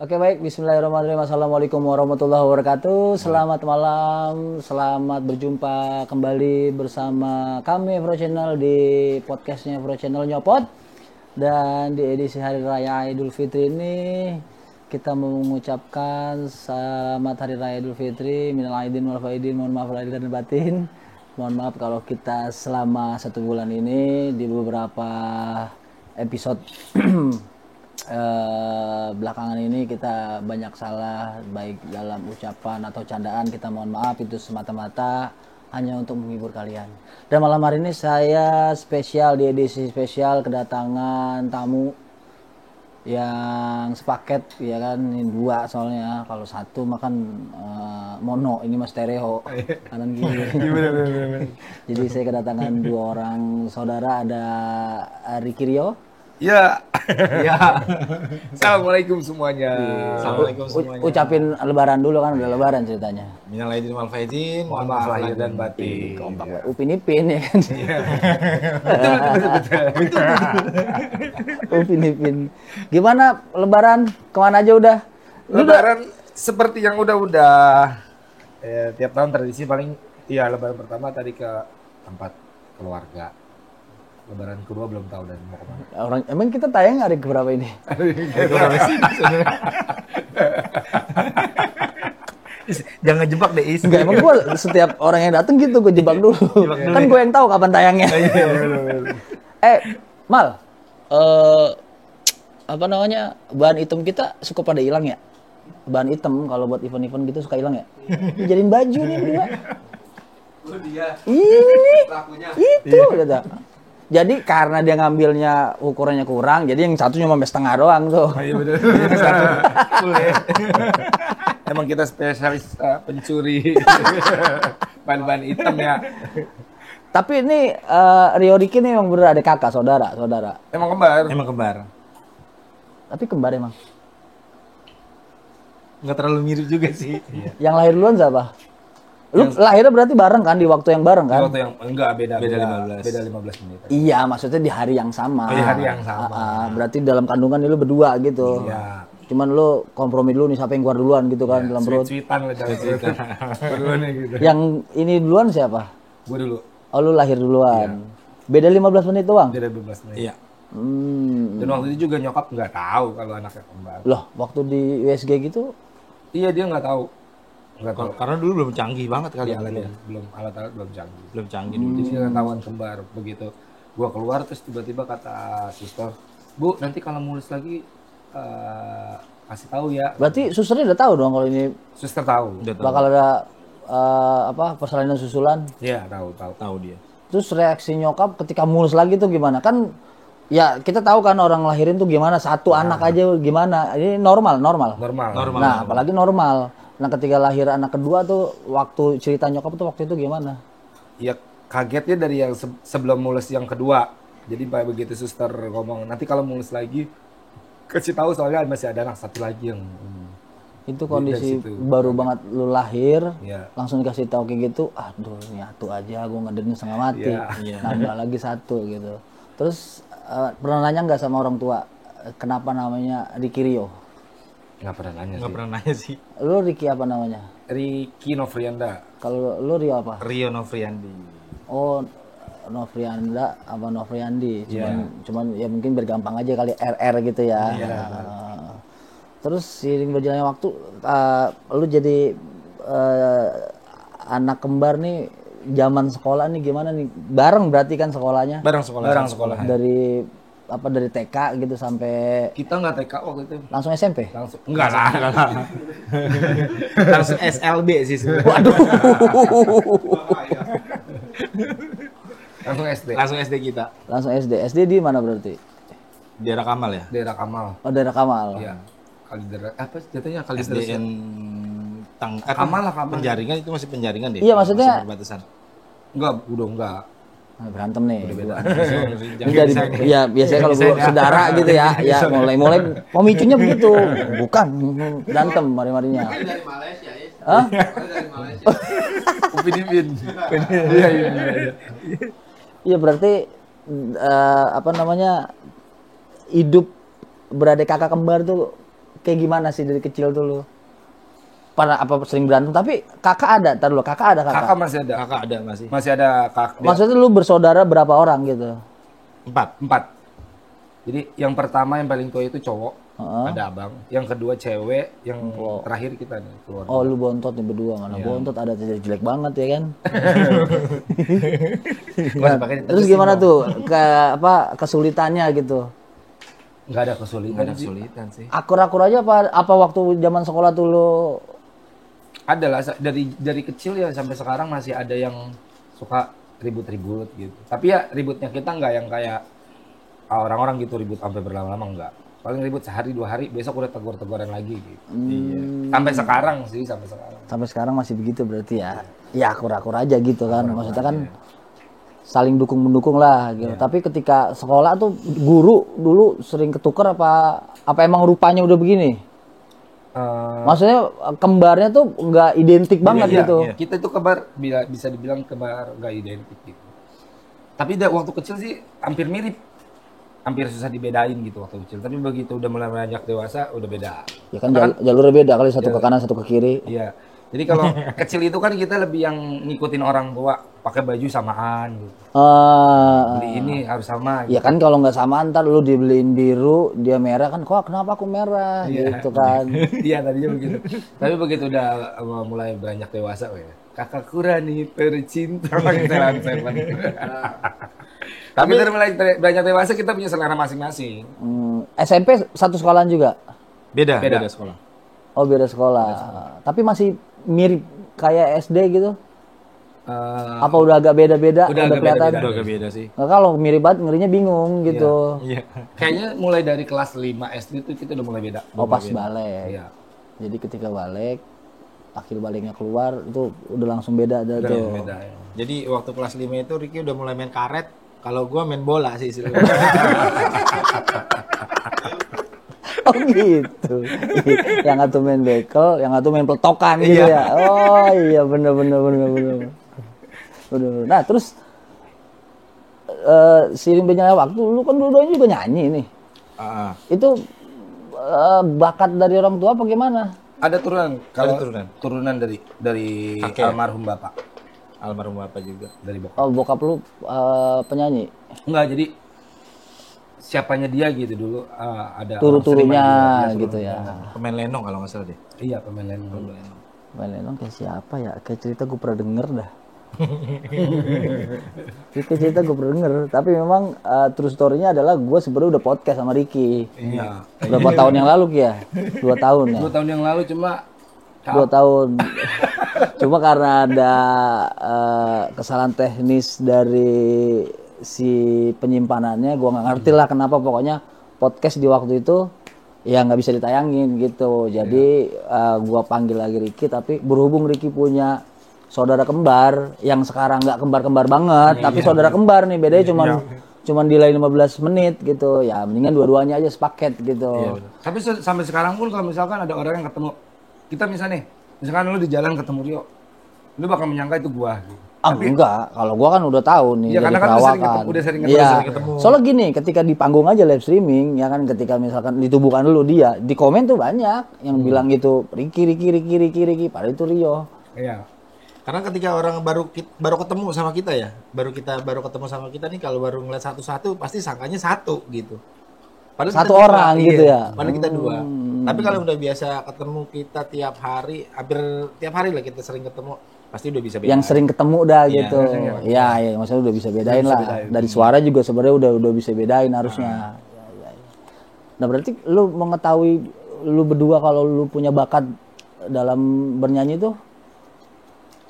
Oke baik, Bismillahirrahmanirrahim. Assalamualaikum warahmatullahi wabarakatuh. Selamat malam, selamat berjumpa kembali bersama kami Pro Channel di podcastnya Pro Channel Nyopot. Dan di edisi Hari Raya Idul Fitri ini kita mengucapkan selamat Hari Raya Idul Fitri. Minal aidin wal faidin, mohon maaf lahir dan batin. Mohon maaf kalau kita selama 1 bulan ini di beberapa episode belakangan ini kita banyak salah baik dalam ucapan atau candaan. Kita mohon maaf, itu semata-mata hanya untuk menghibur kalian. Dan malam hari ini saya spesial, di edisi spesial kedatangan tamu yang sepaket ya kan. Ini dua soalnya, kalau satu makan mono, ini mas stereo kanan kiri. Jadi saya kedatangan dua orang saudara, ada Ricky Rio. Ya, ya. Assalamualaikum semuanya. Assalamualaikum semuanya. Ucapin lebaran dulu kan, udah lebaran ceritanya. Minal aidin wal faizin, Mohon maaf lahir dan batin. Kompak, Upin Ipin ya kan. Betul. Upin Ipin. Gimana lebaran? Kemana aja udah? Lebaran seperti yang udah. Tiap tahun tradisi paling lebaran pertama tadi ke tempat keluarga. Lebaran kedua belum tahu dan mau kemana. Emang kita tayang hari keberapa ini? Jangan jebak deh Is. Enggak, emang gue setiap orang yang dateng gitu gue jebak dulu. Kan gue yang tahu kapan tayangnya. Mal, apa namanya, bahan hitam kita suka pada hilang ya? Bahan hitam kalau buat event-event gitu suka hilang ya? Jadiin baju nih berdua. Ini nih, itu kata. Jadi karena dia ngambilnya ukurannya kurang, jadi yang satu cuma setengah doang tuh. Iya betul. Emang kita spesialis pencuri bahan-bahan hitam ya. Tapi ini Rio Ricky nih emang bener ada kakak, saudara. Emang kembar. Emang kembar. Tapi kembar emang. Nggak terlalu mirip juga sih. Yang lahir duluan siapa? Lu lahirnya berarti bareng kan, di waktu yang bareng kan? Waktu yang enggak beda 15. Beda 15 menit. Iya, maksudnya di hari yang sama. Di hari yang sama. Berarti dalam kandungan lu berdua gitu. Iya. Cuman lu kompromi dulu nih siapa yang keluar duluan gitu kan dalam perut. Sweet-sweetan lah dalam perut. Berdua nih gitu. Yang ini duluan siapa? Gue dulu. Oh, lu lahir duluan. Beda 15 menit doang? Beda 15 menit. Iya. Dan waktu itu juga nyokap nggak tahu kalau anaknya kembar. Loh, waktu di USG gitu? Iya, dia nggak tahu. Nggak tahu. Karena dulu belum canggih banget kali alatnya. Belum alat-alat belum canggih. Belum canggih dulu. Jadi dia ketahuan kembar. Begitu gua keluar terus tiba-tiba kata suster, "Bu, nanti kalau mulus lagi kasih tahu ya." Berarti susternya udah tahu dong kalau ini Suster tahu. Udah tahu. bakal ada persalinan susulan. Iya, tahu. Tahu dia. Terus reaksi nyokap ketika mulus lagi tuh gimana? Kan ya kita tahu kan orang lahirin tuh gimana, satu anak aja gimana. Ini normal. Normal. Nah, apalagi normal. Nah, ketika lahir anak kedua tuh waktu cerita nyokap tuh waktu itu gimana? Ya kagetnya dari yang sebelum mulus yang kedua. Jadi begitu suster ngomong, "Nanti kalau mulus lagi kasih tahu soalnya masih ada anak satu lagi yang Itu kondisi situ. baru banget lu lahir, Iya. langsung dikasih tahu kayak gitu, aduh nyatu aja gue ngedenin setengah mati, Iya. nambah lagi satu gitu. Terus pernah nanya nggak sama orang tua kenapa namanya Ricky Rio? Nggak pernah nanya Nggak sih. pernah nanya sih. Lu Ricky apa namanya? Ricky Novrianda. Kalau lu Rio apa? Rio Novriandi. Oh, Novrianda apa Novriandi? Iya. Cuman ya mungkin biar gampang aja kali RR gitu ya. Terus seiring berjalannya waktu, lu jadi anak kembar nih, zaman sekolah nih gimana nih? Bareng berarti kan sekolahnya? Bareng sekolah. Dari TK gitu sampai Kita nggak TK waktu itu. langsung SMP? Langsung. Enggak lah. Langsung SLB sih sebenarnya. Waduh. Langsung SD. Langsung SD kita. Langsung SD. SD di mana berarti? Di Daerah Kamal ya. Daerah Kamal. Oh, daerah Kamal. Iya. Kalideres. Apa jatuhnya Kalideres? SDN Kamal lah, Kamal. Penjaringan itu masih penjaringan deh. Iya, maksudnya- Masih perbatasan. Enggak, udah enggak. Berantem nih. Jangan Enggak di, desain ya. ya biasanya kalau gua saudara gitu ya, ya mulai pemicunya begitu. Bukan berantem mari-marinya. Dari Malaysia ya. Hah? Dari Malaysia. Upin Ipin. Iya. Iya berarti apa namanya, hidup beradik kakak kembar tuh kayak gimana sih dari kecil tuh lu? Pernah apa sering berantem? Tapi kakak ada, tar dulu kakak ada kakak. Kakak masih ada. Kakak ada masih. Masih ada kakak. Maksudnya lu bersaudara berapa orang gitu? 4. Jadi yang pertama yang paling tua itu cowok, Heeh. ada abang. Yang kedua cewek, yang terakhir kita nih keluarga. Oh lu bontot nih berdua, mana bontot ada jelek banget ya kan? Masih pakai Terus gimana tuh kesulitannya gitu? Nggak ada kesulitan. Ada kesulitan sih. Akur-akur aja apa waktu zaman sekolah tuh lu? Ada lah dari kecil ya sampai sekarang masih ada yang suka ribut-ribut gitu. Tapi ya ributnya kita nggak yang kayak orang-orang gitu ribut sampai berlama-lama enggak. Paling ribut sehari 2 hari, besok udah tegur-teguran lagi gitu. Iya. Sampai sekarang sih, sampai sekarang. Sampai sekarang masih begitu berarti ya? Ya akur-akur aja gitu kan. Maksudnya kan saling dukung mendukung lah gitu. Tapi ketika sekolah tuh guru dulu sering ketukar apa emang rupanya udah begini? Maksudnya kembarnya tuh nggak identik banget Iya, gitu. iya. Kita itu kembar bisa dibilang kembar nggak identik gitu. Tapi waktu kecil sih hampir mirip. Hampir susah dibedain gitu waktu kecil. Tapi begitu udah mulai beranjak dewasa udah beda. Ya kan jalurnya beda kali, satu ke kanan satu ke kiri. Iya. Jadi kalau kecil itu kan kita lebih yang ngikutin orang tua, pakai baju samaan gitu. Beli ini harus sama Ya gitu. kan kalau nggak sama ntar lu dibeliin biru, dia merah kan, kok kenapa aku merah gitu kan. Iya tadinya begitu. Tapi begitu udah mulai beranjak dewasa, ya. Kakak Kurani percinta seven. Tapi dari mulai beranjak dewasa kita punya selera masing-masing. SMP satu sekolahan juga? Beda sekolah. Oh beda sekolah. Tapi masih mirip kayak SD gitu? Apa udah agak beda-beda? Udah agak kelihatan? beda-beda. Udah agak beda sih. Nggak, kalau mirip banget ngerinya bingung gitu. Iya. Kayaknya mulai dari kelas 5 SD itu kita udah mulai beda. Oh pas balik. Iya. Jadi ketika balik, akhir baliknya keluar itu udah langsung beda ada Udah tuh. beda ya. Jadi waktu kelas 5 itu Ricky udah mulai main karet. Kalau gua main bola sih sebenarnya. Oh gitu. Yang satu main bekel, yang satu main peletokan gitu ya. Oh iya bener. Nah terus seiring berjalannya waktu, lu kan dua-duanya juga nyanyi nih. Itu bakat dari orang tua apa gimana? Ada turunan. Kalau turunan. turunan dari Kakek. almarhum bapak, Almarhum bapak juga. dari bokap. Oh bokap lu penyanyi? Enggak, jadi siapanya dia gitu dulu ada Turu-turunya orang sering main gitu dia, ya. Pemain lenong kalau nggak salah deh. Iya, pemain lenong. Main lenong kayak siapa ya? Kayak cerita gue pernah denger dah. Kayak cerita gue pernah denger. Tapi memang true story-nya adalah gue sebenarnya udah podcast sama Ricky. Iya. Berapa tahun yang lalu Ki ya? 2 tahun ya? 2 tahun yang lalu cuma 2 tahun. Cuma karena ada kesalahan teknis dari si penyimpanannya, gue nggak ngerti lah kenapa, pokoknya podcast di waktu itu ya nggak bisa ditayangin gitu. Jadi gue panggil lagi Ricky, tapi berhubung Ricky punya saudara kembar yang sekarang nggak kembar-kembar banget, tapi saudara kembar nih, bedanya cuman delay 15 menit gitu. Ya mendingan dua-duanya aja sepaket gitu. tapi sampai sekarang pun kalau misalkan ada orang yang ketemu kita misalnya, misalkan lu di jalan ketemu Rio, lu bakal menyangka itu gua. Enggak, kalau gua kan udah tahu nih Iya, dari karena kan perawakan. udah sering Iya. ketemu. Soalnya gini, ketika di panggung aja live streaming, ya kan, ketika misalkan ditubuhkan dulu dia, di komen tuh banyak yang bilang gitu, Ricky, padahal itu Rio. Iya. Karena ketika orang baru ketemu sama kita ya, baru ketemu sama kita nih, kalau baru ngeliat satu-satu pasti sangkanya satu gitu. Padahal Satu kita orang dua, gitu ya? Padahal kita dua. Tapi kalau udah biasa ketemu kita tiap hari, hampir tiap hari lah kita sering ketemu, pasti udah bisa beda. Yang sering ketemu dah Iya, gitu. Iya, maksudnya udah bisa bedain lah. Dari suara juga sebenarnya udah bisa bedain harusnya. Ya. Nah, berarti lu mengetahui lu berdua kalau lu punya bakat dalam bernyanyi tuh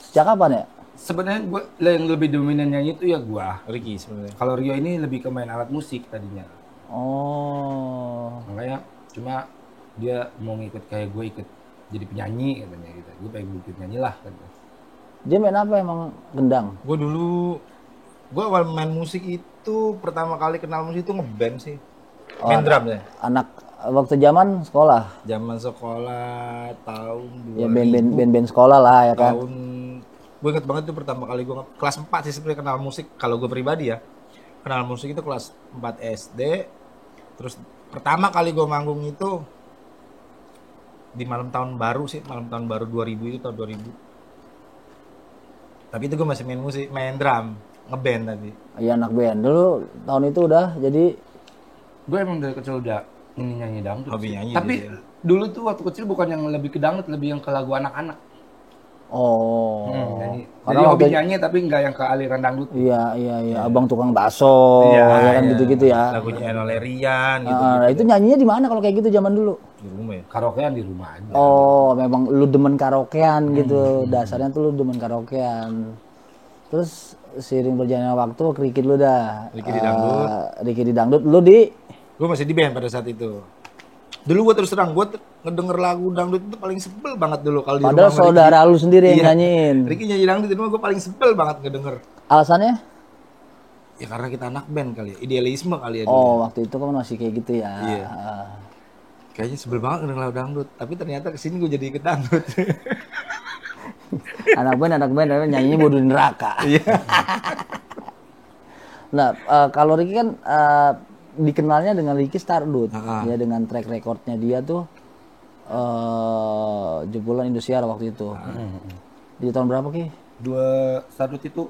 sejak kapan ya? Sebenarnya gua yang lebih dominan nyanyi itu ya gua. Ricky sebenarnya. Kalau Rio ini lebih ke main alat musik tadinya. Oh. Makanya cuma dia mau ngikut kayak gue ikut jadi penyanyi katanya gitu. Gue pengen ikut nyanyi lah gitu. Dia main apa emang? Gendang? Gue awal main musik itu pertama kali kenal musik itu ngeband sih. Main drum ya. Anak waktu zaman sekolah. Zaman sekolah tahun 2000. Ya band sekolah lah ya kan. Tahun gue inget banget tuh pertama kali gue kelas 4 sih sebenarnya kenal musik. Kalau gue pribadi ya, kenal musik itu kelas 4 SD. Terus pertama kali gue manggung itu di malam tahun baru sih, malam tahun baru 2000 itu tahun 2000. Tapi itu gue masih main musik, main drum, ngeband tapi. Iya anak band. Dulu tahun itu udah jadi Gue emang dari kecil udah ini nyanyi dangdut. Hobi sih. nyanyi Tapi dia. dulu tuh waktu kecil bukan yang lebih ke dangdut, lebih yang ke lagu anak-anak. oh. Nyanyi. Karena Jadi hobi waktu nyanyi tapi nggak yang ke aliran dangdut. iya, abang tukang bakso, Iya, ya kan iya. gitu-gitu ya. Lagunya Eno Lerian gitu. Itu nyanyinya di mana kalau kayak gitu zaman dulu? Di rumah ya. Karaokean di rumah aja. Oh, memang lu demen karaokean gitu. Dasarnya tuh lu demen karaokean. Terus seiring berjalannya waktu, Ricky lu dah. Ricky di dangdut. Ricky di dangdut, lu di Gue masih di band pada saat itu. Dulu gue terus terang, gue ngedenger lagu dangdut itu paling sebel banget dulu kalau di padahal rumah sama saudara lu sendiri yang Iya. nyanyiin. Ricky nyanyi dangdut itu gue paling sebel banget ngedenger. Alasannya? Ya karena kita anak band kali ya, idealisme kali ya dulu. Oh, waktu itu kan masih kayak gitu ya. Iya. Kayaknya sebel banget ngedenger lagu dangdut, tapi ternyata kesini gue jadi ikut dangdut. Anak band nyanyinya bodoh di neraka. Iya. Nah, kalau Ricky kan dikenalnya dengan Ricky Stardust, Ah. ya dengan track recordnya dia tuh jebolan Indosiar waktu itu. Di tahun berapa Ki? Dua Stardust itu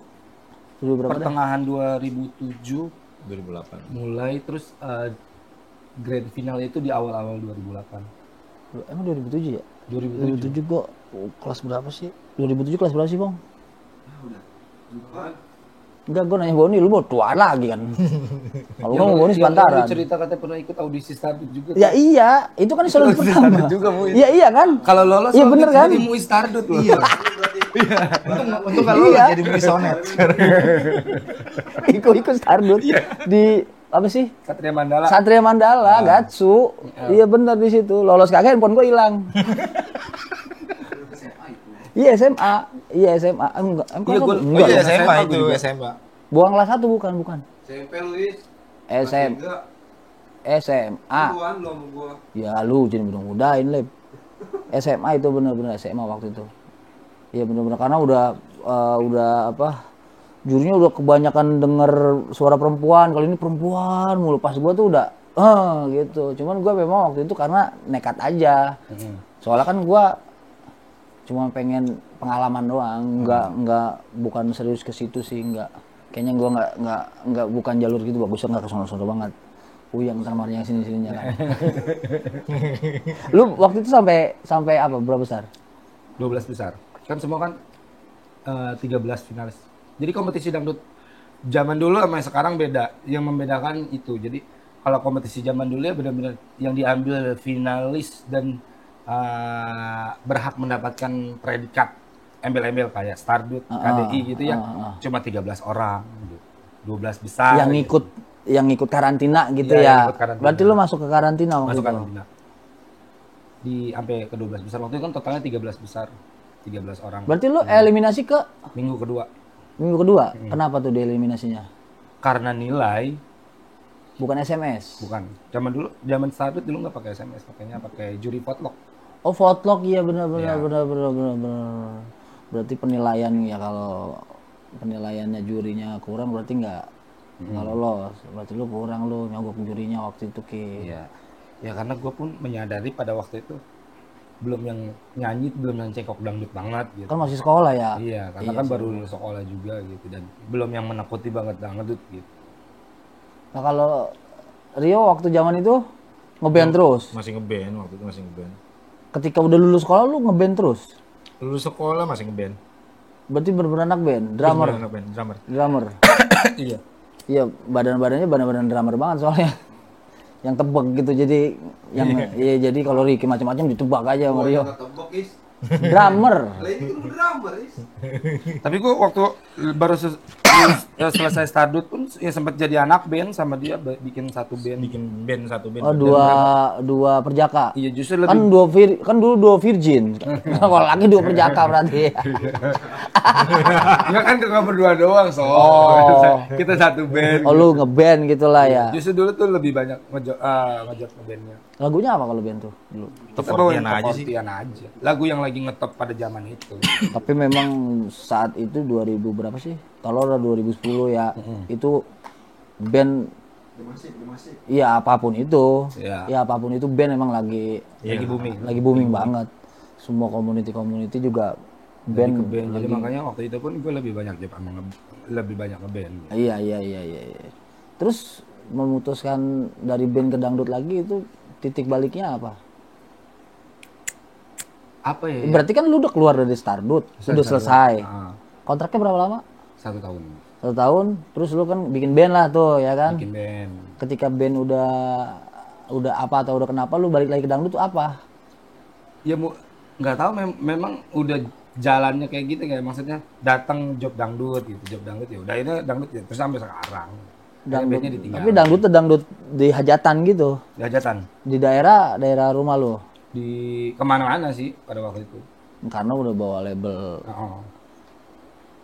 Dulu berapa dah? pertengahan 2007 2008. mulai, terus grand final itu di awal-awal 2008. Emang 2007 ya? 2007. 2007 gua kelas berapa sih? 2007 kelas berapa sih, Bang? Enggak, gua nanya Boni, lu mau tua lagi kan? Kalau gua mau Boni sepantaran. Cerita katanya pernah ikut audisi Stardust juga. Ya iya, itu kan selalu pertama. Stardust juga, Bu. Iya iya kan? Kalau lolos, Iya bener kan? Jadi MUI Stardust loh. Untung kalau Iya. jadi misonet. Ikut Stardust di apa sih? Satria Mandala. Satria Mandala, Gatsu. Iya bener di situ. Lolos kagak handphone gua hilang. Iya SMA. Iya SMA. Enggak, Iya, gua- enggak. Iya, Iya, SMA SMA itu, juga. SMA. Buang kelas 1 bukan. SMP Luis. SMA. Tuan lo sama gua. Ya lu jadi mudah-mudahin Leb. SMA itu bener-bener SMA waktu itu. Iya bener-bener karena udah apa? Jurinya udah kebanyakan denger suara perempuan. Kali ini perempuan mulu. Pas gua tuh udah gitu. Cuman gua memang waktu itu karena nekat aja. Soalnya kan gua cuma pengen pengalaman doang, nggak bukan serius ke situ sih, nggak. Kayaknya gua nggak bukan jalur gitu, bagusnya nggak kesono-sono banget. Uyang ntar marnya yang sini-sininya kan. Lu waktu itu sampai apa? Berapa besar? 12 besar. Kan semua kan 13 finalis. Jadi kompetisi dangdut zaman dulu sama yang sekarang beda. Yang membedakan itu. Jadi kalau kompetisi zaman dulu ya benar-benar yang diambil finalis dan berhak mendapatkan predikat embel-embel kayak Stardust, KDI gitu ya. Cuma 13 orang gitu. 12 besar. yang ikut karantina gitu Iya, yang ya. ikut karantina. Berarti lu masuk ke karantina waktu Masuk itu. karantina. Di sampai ke 12 besar. Waktu itu kan totalnya 13 besar. 13 orang. Berarti lu eliminasi ke Minggu kedua. minggu kedua. Kenapa tuh dieliminasinya? Karena nilai Bukan SMS. bukan. Zaman Stardust dulu nggak pakai SMS, pakainya pakai juri potluck. Oh, votlog iya benar. Iya. Berarti penilaian ya, kalau penilaiannya jurinya kurang berarti nggak lolos. Berarti lu kurang, lu nyogok jurinya waktu itu Ki. Iya. Ya karena gue pun menyadari pada waktu itu belum yang nyanyi, belum yang cekok dangdut banget gitu. Kan masih sekolah ya. Iya, karena kan baru lulus sekolah juga gitu dan belum yang menekuti banget dangdut gitu. Nah, kalau Rio waktu zaman itu ngeband terus. Masih ngeband waktu itu, masih ngeband. Ketika udah lulus sekolah lu ngeband terus. Lulus sekolah masih ngeband. Berarti bener-bener anak band, drummer. Bener, ngeband, drummer. Drummer. Iya. Iya, badan-badannya badan-badan drummer banget soalnya. Yang tebak gitu, jadi yang iya jadi kalau Ricky macam-macam ditebak aja sama Gua Rio. yang ketebak is. Drummer. Lah ini kan drummer is. Tapi gue waktu baru selesai Stardust pun ya sempat jadi anak band sama dia, bikin satu band. Bikin band satu band. Oh, dua perjaka. Iya, justru Kan lebih kan dulu dua virgin. Kalau lagi dua perjaka berarti. ya kan nggak berdua doang, so. Oh. Kita satu band. Oh, lu ngeband gitulah ya. Justru dulu tuh lebih banyak ngejot ngebandnya. Lagunya apa kalau band tuh dulu? Kita Fortian bawain aja sih. Fortian aja. Lagu yang lagi ngetop pada zaman itu. Tapi memang saat itu 2000 berapa sih? Kalau udah 2010 ya, itu band Iya apapun itu, Iya. ya apapun itu band emang lagi Lagi booming. booming banget. Semua community juga band. Ke band. Jadi makanya waktu itu pun gue lebih banyak lebih banyak ngeband. Iya. Terus memutuskan dari band ke dangdut lagi itu titik baliknya apa? Apa ya? Berarti kan lu udah keluar dari Stardust, udah selesai. Ah, Kontraknya berapa lama? 1 tahun 1 tahun. Terus lu kan bikin band lah tuh, ya kan? bikin band. Ketika band udah apa atau udah kenapa lu balik lagi ke dangdut tuh apa? Ya nggak tahu memang udah jalannya kayak gitu, kayak maksudnya datang job dangdut gitu, job dangdut ya udah ini dangdut ya terus sampai sekarang. Dangdut. Bandnya ditinggal. Tapi dangdut tuh dangdut di hajatan gitu. Di hajatan Di daerah rumah lu. di kemana-mana sih pada waktu itu. Karena udah bawa label Oh.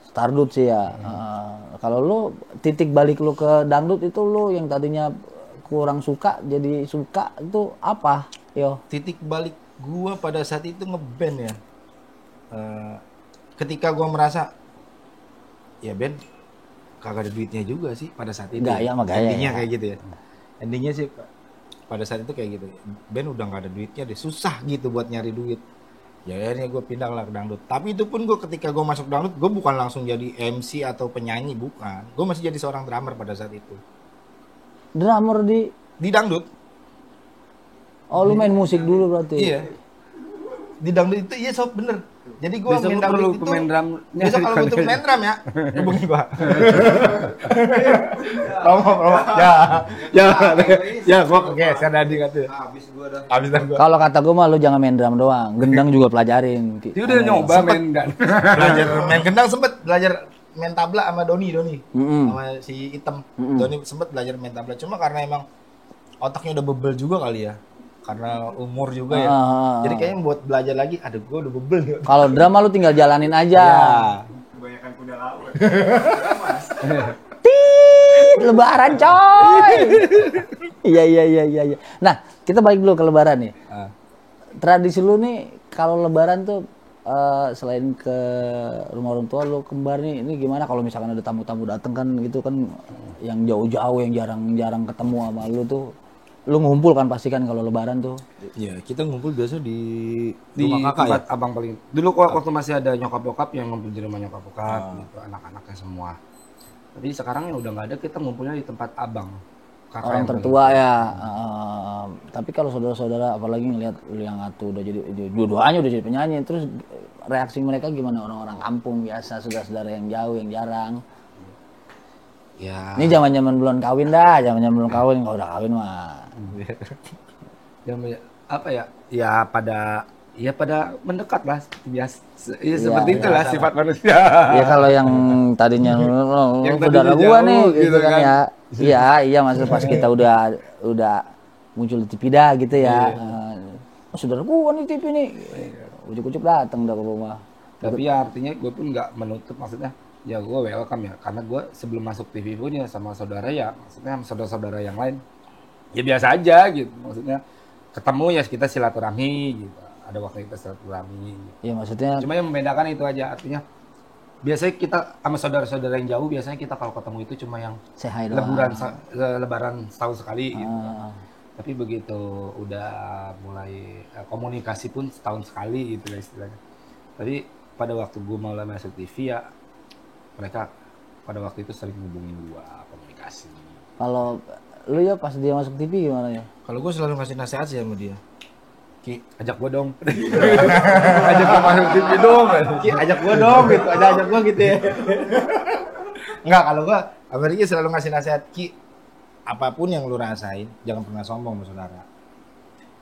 Stardust sih ya. Kalau lu titik balik lu ke dangdut itu lu yang tadinya kurang suka jadi suka itu apa? Yo. Titik balik gua pada saat itu ngeband ya. Ketika gua merasa ya band kagak ada duitnya juga sih pada saat itu. Gaya mah gaya Endingnya ya. kayak gitu ya. Endingnya sih pada saat itu kayak gitu. Band udah nggak ada duitnya deh, susah gitu buat nyari duit. Ya akhirnya gue pindah lah ke dangdut. Tapi itu pun gue ketika gue masuk dangdut, gue bukan langsung jadi MC atau penyanyi, bukan. Gue masih jadi seorang drummer pada saat itu. Drummer di Di dangdut. Oh lu main musik dulu berarti. Iya. Di dangdut itu iya sob bener. Jadi gue Besok main lu perlu dangdut itu. pemain drum. Besok kalau butuh main drum ya, hubungin gue. Promo. Ya gue kegeser tadi katanya. Habis gua dah. Habis dah gue. Kalau kata gue mah lu jangan main drum doang, gendang juga pelajarin. Dia udah nyoba main enggak? Belajar main gendang sempet belajar main tabla sama Doni Mm-mm. sama si Item. Doni sempet belajar main tabla, cuma karena emang otaknya udah bebel juga kali ya, karena umur juga ya. Jadi kayaknya buat belajar lagi, aduh gue udah bebel nih. Kalau drum mah lu tinggal jalanin aja. Kebanyakan kuda laut. Tit, lebaran coy. Iya. Nah, kita balik dulu ke lebaran nih. Tradisi lu nih kalau lebaran tuh selain ke rumah orang tua lu kembar nih, ini gimana kalau misalkan ada tamu-tamu dateng kan gitu kan yang jauh-jauh yang jarang-jarang ketemu sama lu tuh. Lu ngumpul kan pasti kan kalau lebaran tuh. Iya, kita ngumpul biasa di Di rumah kakak ya. tempat abang paling. Dulu waktu masih ada nyokap-bokap yang ngumpul di rumah nyokap-bokap gitu, anak-anaknya semua. Tapi sekarang ya udah nggak ada, kita ngumpulnya di tempat abang. Kakak Orang yang tertua ya. Tapi kalau saudara-saudara apalagi ngelihat lu yang atu udah jadi dua-duanya udah jadi penyanyi, terus reaksi mereka gimana, orang-orang kampung biasa, saudara-saudara yang jauh yang jarang. Ya. Ini zaman-zaman belum kawin dah, zaman-zaman belum kawin, kalau udah kawin mah. apa ya? Ya pada mendekat lah seperti biasa. Ya, seperti itulah sifat manusia. Ya kalau yang tadinya Yang saudara tadinya gua jauh, nih gitu gitu kan kan. ya. Iya maksud pas kita udah muncul di TV dah gitu ya. Saudara gua nih TV nih. Ujuk-ujuk datang dah ke rumah. Tapi ya artinya gue pun nggak menutup, maksudnya ya gue welcome ya, karena gue sebelum masuk TV pun ya sama saudara ya, maksudnya sama saudara-saudara yang lain ya biasa aja gitu, maksudnya ketemu ya kita silaturahmi gitu, ada waktu kita silaturahmi gitu. Iya maksudnya Cuma yang membedakan itu aja, artinya biasanya kita sama saudara-saudara yang jauh biasanya kita kalau ketemu itu cuma yang say hi doang. lebaran setahun sekali gitu. Tapi begitu udah mulai komunikasi pun setahun sekali gitu lah istilahnya. Tapi pada waktu gue mulai masuk TV ya mereka pada waktu itu sering hubungin gue komunikasi. Kalau lu ya pas dia masuk TV gimana ya? Kalau gue selalu ngasih nasihat sih sama dia. Ki, Ajak gue dong. Ajak gue masuk TV dong. Ki, ajak gue dong gitu, ajak gue gitu ya. Enggak, kalau gue sama dia selalu ngasih nasihat, Ki, apapun yang lu rasain, jangan pernah sombong sama saudara.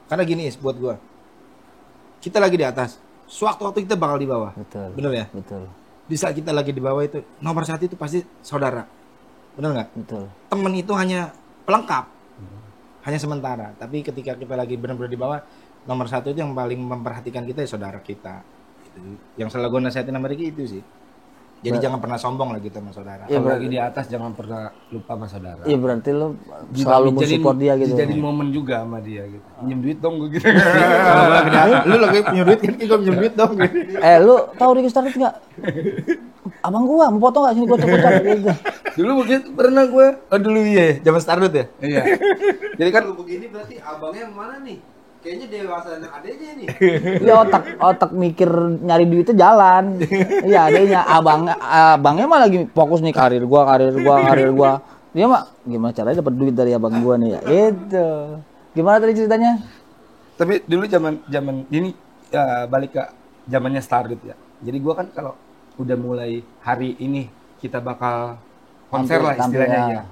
Karena gini is buat gue, kita lagi di atas, sewaktu-waktu kita bakal di bawah. Betul. Bener ya? Betul. Di saat kita lagi di bawah itu, nomor satu itu pasti saudara. Bener nggak? Betul. Temen itu hanya pelengkap, hanya sementara. Tapi ketika kita lagi benar-benar di bawah, nomor satu itu yang paling memperhatikan kita ya saudara kita. Itu. Yang selalu gue nasihatin sama Ricky itu sih. Jadi jangan pernah sombong lagi sama saudara. Ya, Kalau lagi di atas jangan pernah lupa sama saudara. Iya berarti lu selalu mensupport dia gitu. Jadi momen juga sama dia gitu. Pinjem duit dong gue gitu. Kalau gue lagi di atas, lu lagi punya duit kan? Gue punya duit dong. Gitu. Lu tahu Ricky Stardust nggak? abang gua mau foto nggak sini gua cocok gitu. Dulu begitu pernah gue. Oh dulu iya, zaman Stardust ya. Iya. Jadi kan Kalau begini berarti abangnya yang mana nih? Kayaknya dewasa dan adeknya nih. Dia otak mikir nyari duitnya jalan. Iya adanya abangnya mah lagi fokus nih karir gua. Dia mah gimana caranya dapat duit dari abang gua nih ya. Itu. Gimana tadi ceritanya? tapi dulu zaman ini ya, balik ke zamannya Stardust ya. Jadi gua kan kalau udah mulai hari ini kita bakal konser lah Tampil, istilahnya ya. ya.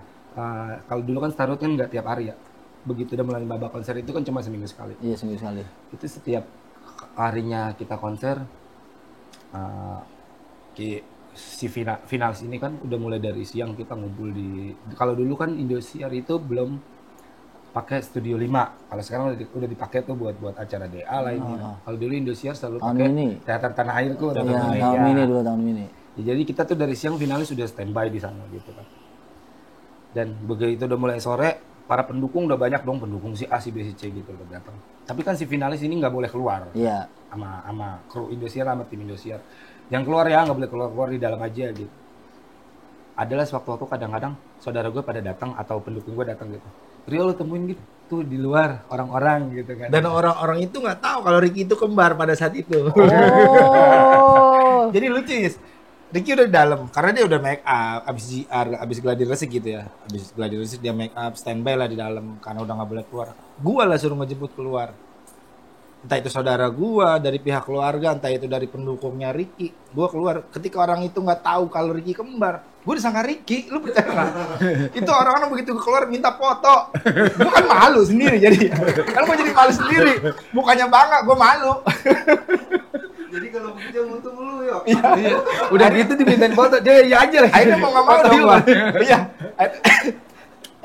Kalau dulu kan Stardust kan nggak tiap hari ya. Begitu udah mulai babak konser itu kan cuma seminggu sekali. Iya seminggu sekali. Itu setiap harinya kita konser si finalis ini kan udah mulai dari siang kita ngumpul di kalau dulu kan Indosiar itu belum pakai Studio 5. Kalau sekarang udah dipakai tuh buat acara DA lah ini. Kalau dulu Indosiar selalu Tahun pakai ini. teater tanah air tuh. Iya tahun ini dulu tahun ini. Ya, jadi kita tuh dari siang finalis sudah standby di sana gitu kan. Dan begitu udah mulai sore, para pendukung udah banyak dong, pendukung si A, si B, si C gitu udah datang. Tapi kan si finalis ini nggak boleh keluar. Iya. Sama kru Indosiar sama tim Indosiar. Yang keluar ya nggak boleh keluar di dalam aja gitu. Adalah sewaktu-waktu kadang-kadang saudara gue pada datang atau pendukung gue datang gitu. Rio lu temuin gitu tuh di luar orang-orang gitu kan. Dan orang-orang itu nggak tahu kalau Ricky itu kembar pada saat itu. Oh. Jadi lucu ya. Ricky udah di dalam karena dia udah make up abis GR, abis gladi resik gitu ya. Abis gladi resik dia make up standby lah di dalam karena udah nggak boleh keluar. Gua lah suruh ngejemput keluar. Entah itu saudara gua dari pihak keluarga, entah itu dari pendukungnya Ricky. Gua keluar ketika orang itu nggak tahu kalau Ricky kembar. Gua disangka Ricky, lu percaya nggak? Itu orang-orang begitu keluar minta foto. Gua kan malu sendiri jadi. Kan gua jadi malu sendiri. Bukannya bangga, gua malu. Jadi kalau begitu yang untung lu yuk. Iya. Udah gitu dimintain foto, dia ya aja. Akhirnya mau nggak mau dong gua. Iya.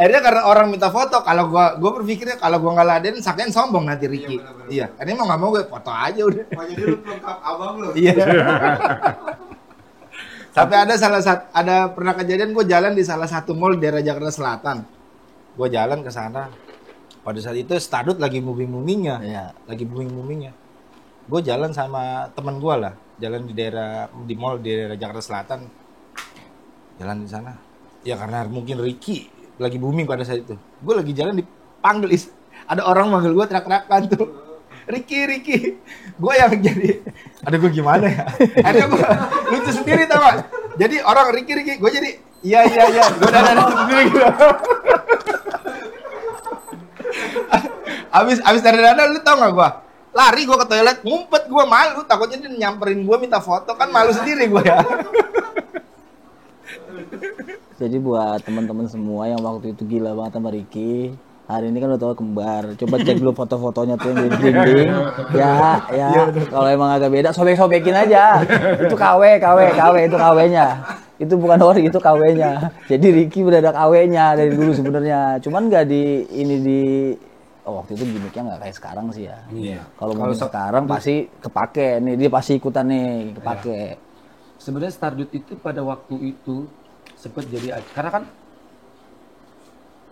Akhirnya karena orang minta foto, kalau gua berpikirnya kalau gua nggak laden, sakit sombong nanti Ricky. Iya. Akhirnya mau nggak mau gue foto aja udah. Oh, jadi lu pelengkap abang lu. Iya. Sampai ada pernah kejadian gue jalan di salah satu mall di daerah Jakarta Selatan. Gue jalan ke sana. Pada saat itu Stardust lagi moving-movingnya. Iya. Lagi booming-boomingnya. Gue jalan sama teman gue lah, jalan di mall di daerah Jakarta Selatan, jalan di sana. Ya karena mungkin Ricky lagi booming pada saat itu. Gue lagi jalan dipanggil, ada orang manggil gue teriak-teriakan tuh, Ricky. Gue yang jadi, aduh gue gimana ya? Akhirnya gue lucu sendiri tau gak? Jadi orang Ricky, gue jadi, iya, gue udah sendiri gitu. Abis dari dada lu tau gak gue? Lari gue ke toilet, ngumpet gue malu, takutnya dia nyamperin gue minta foto, kan malu sendiri gue ya. Jadi buat teman-teman semua yang waktu itu gila banget sama Ricky, hari ini kan udah tahu kembar. Coba cek dulu foto-fotonya tuh yang di dinding. Ya. Kalau emang agak beda, sobek-sobekin aja. Itu KW itu KW-nya. Itu bukan ori, itu KW-nya. Jadi Ricky udah ada KW-nya dari dulu sebenarnya. Cuman nggak waktu itu gimmicknya nggak kayak sekarang sih ya. Iya. Kalau sekarang pasti kepake nih, dia pasti ikutan nih, kepake. Sebenarnya Stardust itu pada waktu itu sempat jadi karena kan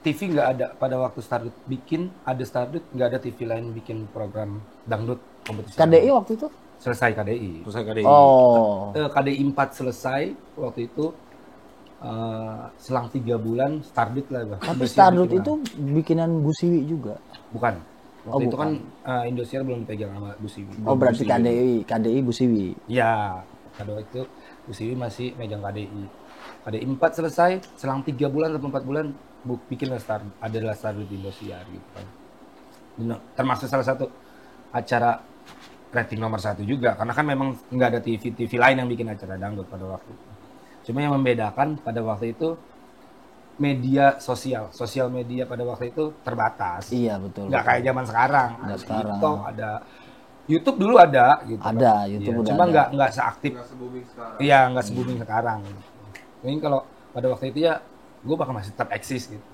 TV nggak ada pada waktu Stardust bikin, ada Stardust nggak ada TV lain bikin program dangdut kompetisi. KDI waktu itu? Selesai KDI. Oh. KDI 4 selesai waktu itu. Selang 3 bulan Stardust lah. Tapi Stardust itu bikinan Bu Siwi juga? Bukan. Waktu itu bukan. kan Indosiar belum dipegang sama Bu Siwi. Oh berarti KDI Bu Siwi? Iya. Pada waktu itu Bu Siwi masih megang KDI. KDI 4 selesai, selang 3 bulan atau 4 bulan bikin adalah Stardust Indosiar gitu kan. Termasuk salah satu acara rating nomor 1 juga. Karena kan memang nggak ada TV lain yang bikin acara dangdut pada waktu itu. Cuma yang membedakan pada waktu itu media sosial media pada waktu itu terbatas. Iya betul. Nggak kayak zaman sekarang. Nggak sekarang. TikTok ada, YouTube dulu ada gitu. Ada, kan. YouTube Ya, udah cuma ada. nggak seaktif. Nggak se-booming sekarang. Iya nggak se-booming sekarang. Mungkin kalau pada waktu itu ya gue bakal masih tetap eksis gitu.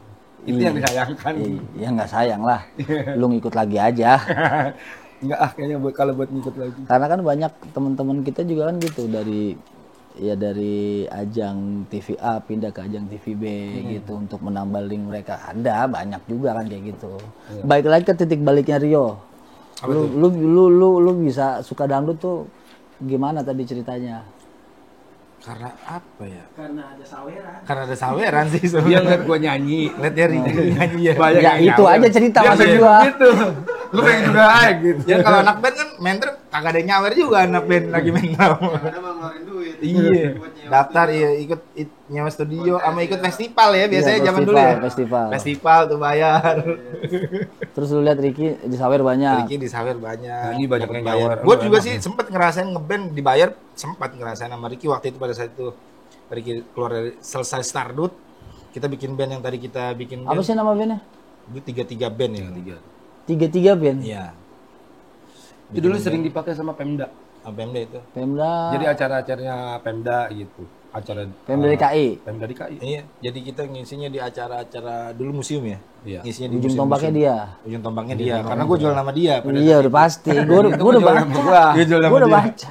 Itu Iya. yang disayangkan. Ya nggak sayang lah. Lu ngikut lagi aja. Nggak kayaknya kalau buat ngikut lagi. Karena kan banyak teman-teman kita juga kan gitu dari ajang TV A pindah ke ajang TV B gitu untuk menambah link mereka. Ada banyak juga kan kayak gitu. Baik lagi ke titik baliknya Rio. Lu bisa suka dangdut tuh gimana tadi ceritanya? Karena apa ya? Karena ada saweran. Karena ada saweran sih Dia sebenarnya. ngeliat gua nyanyi. Lihat dia nyanyi ya. Banyak Ya yang itu nyawer. aja cerita Dia maksud pengen gua. gitu. Lu pengen juga gitu. Ya kalau anak band kan main drum kagak ada yang nyawer juga anak band lagi main drum. Ada mah ngeluarin duit. Iya. Buat nyewa Daftar studio. iya ikut nyewa studio sama ikut festival ya biasanya Iya, zaman dulu ya. festival. Festival tuh bayar. Terus lu lihat Ricky disawer banyak. Ricky disawer banyak. Ini banyak yang nyawer. Gue juga sih sempet ngerasain ngeband dibayar, sempat ngerasain sama Ricky waktu itu pada saat itu. Ricky keluar dari selesai Stardut, kita bikin band yang tadi kita bikin Apa band. sih nama bandnya? Itu 3 band ya. 3 band. Iya. Itu dulu sering dipakai sama Pemda. Pemda itu. Pemda. Jadi acara-acaranya Pemda gitu. Acara Pemda DKI. Pemda DKI. Iya, jadi kita ngisinya di acara-acara dulu museum ya. Iya. Ngisinya di Ujung museum. tombaknya dia. Ujung tombaknya dia. Karena gue jual nama dia. pada Iya saat udah itu. pasti. Gue udah jual baca. nama gua. Dia jual nama Gue udah dia. baca.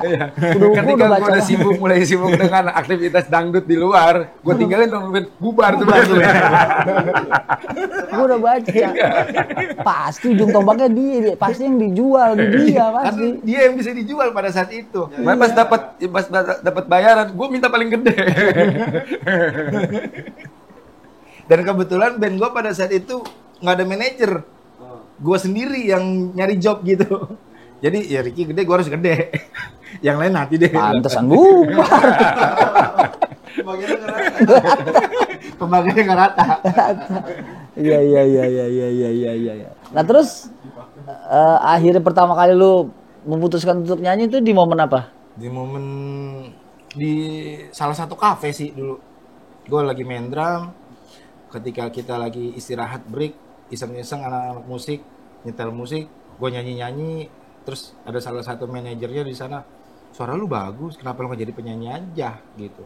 Gua Ketika udah gue udah sibuk, mulai sibuk dengan aktivitas dangdut di luar, gue tinggalin dong bubar tuh. Gue udah baca. Pasti ujung tombaknya dia. Pasti yang dijual di dia pasti. Karena dia yang bisa dijual pada saat itu. Makanya pas dapat bayaran, gue minta paling gede. Dan kebetulan band gue pada saat itu nggak ada manajer. Gue sendiri yang nyari job gitu. Jadi ya Ricky gede, gue harus gede. Yang lain nanti deh. Pantesan bubar. Bagiannya ngerasa. Pembagiannya nggak rata. Iya. Nah terus akhirnya pertama kali lu memutuskan untuk nyanyi itu di momen apa? Di momen di salah satu kafe sih dulu. Gue lagi main drum. Ketika kita lagi istirahat break, iseng-iseng anak-anak musik, nyetel musik, gue nyanyi-nyanyi. Terus ada salah satu manajernya di sana, suara lu bagus, kenapa lu nggak jadi penyanyi aja gitu?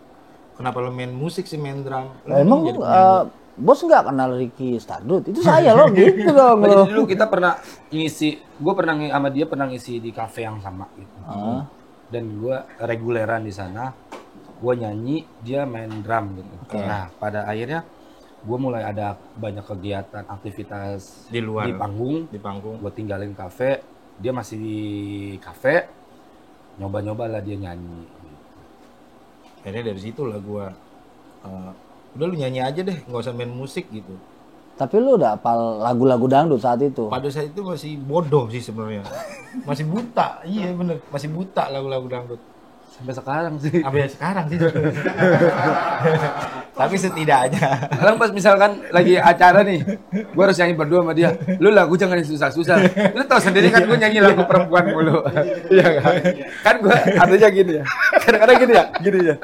Kenapa lu main musik sih, main drum? Lu Emang jadi penyanyi. bos nggak kenal Ricky Stardut? Itu saya loh gitu dong. Jadi Lo. dulu kita pernah ngisi, gue pernah sama dia pernah ngisi di kafe yang sama gitu. Dan gue reguleran di sana, gue nyanyi, dia main drum gitu. Nah pada akhirnya gue mulai ada banyak kegiatan aktivitas Di luar. di panggung. Gue tinggalin kafe, dia masih di kafe, nyoba-nyoba lah dia nyanyi. Akhirnya dari situ lah gue, udah lu nyanyi aja deh, nggak usah main musik gitu. Tapi lu udah hafal lagu-lagu dangdut saat itu? Pada saat itu masih bodoh sih sebenarnya, masih buta, iya bener, masih buta lagu-lagu dangdut. Sampai sekarang sih. Sampai sekarang sih. Tapi setidaknya. Sekarang pas misalkan lagi acara nih, gue harus nyanyi berdua sama dia. Lu lagu jangan yang susah-susah. Lu tau sendiri kan gue nyanyi lagu perempuan mulu. Iya kan? Kan gue adanya gini ya. Kadang-kadang gini ya.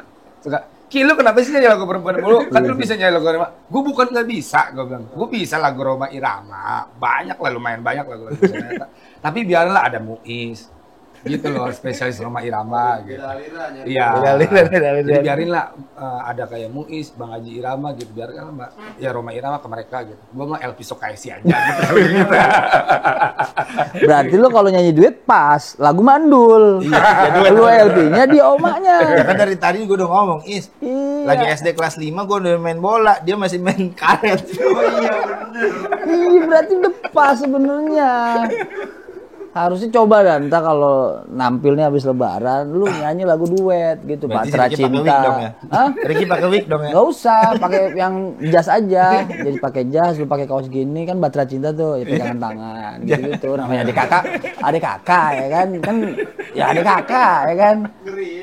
Suka, Ki lu kenapa sih nyanyi lagu perempuan mulu? Kan lu bisa nyanyi lagu Roma. Gue bukan nggak bisa, gue bilang. Gue bisa lagu Roma Irama. Banyak lah, lumayan banyak lagu-lagu ternyata. Tapi biarlah ada Muiz. Gitu loh, spesialis Roma Irama gitu. Beda aliran ya. Iya. Beda aliran. Jadi biarin lah ada kayak Muiz, Bang Haji Irama gitu, biarkan Mbak. Ya Roma Irama ke mereka gitu. Gua mah Elvi Sokaisi aja gitu. Berarti lu kalau nyanyi duet pas, lagu mandul. Iya, Lu LP-nya di omanya. Kan dari tadi gue udah ngomong, Is, Iya. lagi SD kelas 5 gue udah main bola, dia masih main karet. Oh iya bener. Iya berarti udah pas sebenarnya. Harusnya coba dan ntar kalau nampilnya habis lebaran, lu nyanyi lagu duet gitu, Berarti Patra Ricky pakai wig Cinta. dong ya? Hah? Ricky pakai wig dong ya? Gak usah, pakai yang jas aja. Jadi pakai jas, lu pakai kaos gini kan Batra Cinta tuh, ya pegangan tangan gitu. Namanya adik kakak ya kan? Kan ya adik kakak ya kan? Ngeri.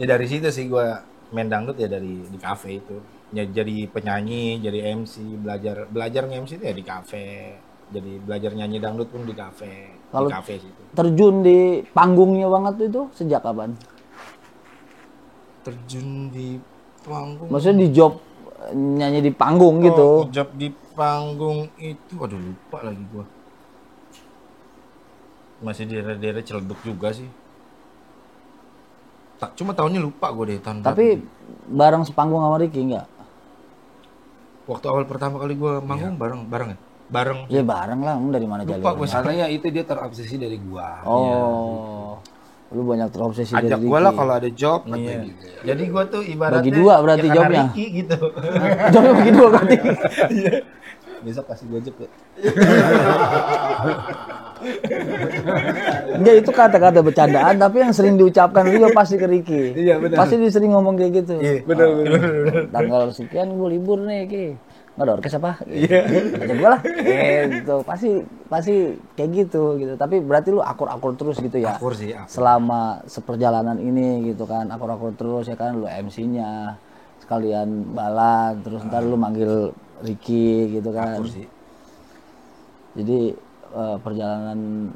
Ya dari situ sih gue main dangdut ya dari di kafe itu. Ya, jadi penyanyi, jadi MC, belajar nge-MC itu ya di kafe. Jadi belajar nyanyi dangdut pun di kafe. Kalau di kafe situ. terjun di panggungnya banget itu sejak kapan? Terjun di panggung. Maksudnya di job nyanyi di panggung gitu. Job di panggung itu, aduh lupa lagi gua. Masih di daerah Ciledug juga sih. Cuma tahunnya lupa gue deh tahun Tapi berapa. bareng sepanggung sama Ricky enggak? Waktu awal pertama kali gue manggung bareng ya? Bareng. Ya bareng lah, dari mana Lupa jalurnya? gue. Katanya itu dia terobsesi dari gua. Oh. Lu banyak terobsesi dari Ajak Ricky. gue lah kalau ada job. Iya. Katanya gitu. Jadi gue tuh ibaratnya Bagi dua berarti ya karena jobnya. Ricky gitu. Jobnya bagi dua berarti. Besok kasih gue job ya. Enggak, itu kata-kata bercandaan tapi yang sering diucapkan Rio pasti ke Ricky. Iya, benar. Pasti dia sering ngomong kayak gitu. Iya, benar. Tanggal sekian gue libur nih, Ki. Nggak ada orkes apa? Iya. Aja gue lah. Gitu. Pasti kayak gitu. Tapi berarti lu akur-akur terus gitu ya. Akur sih, akur. Selama seperjalanan ini gitu kan, akur-akur terus ya kan, lu MC-nya sekalian balad, terus ntar lu manggil Ricky gitu kan. Akur sih. Jadi perjalanan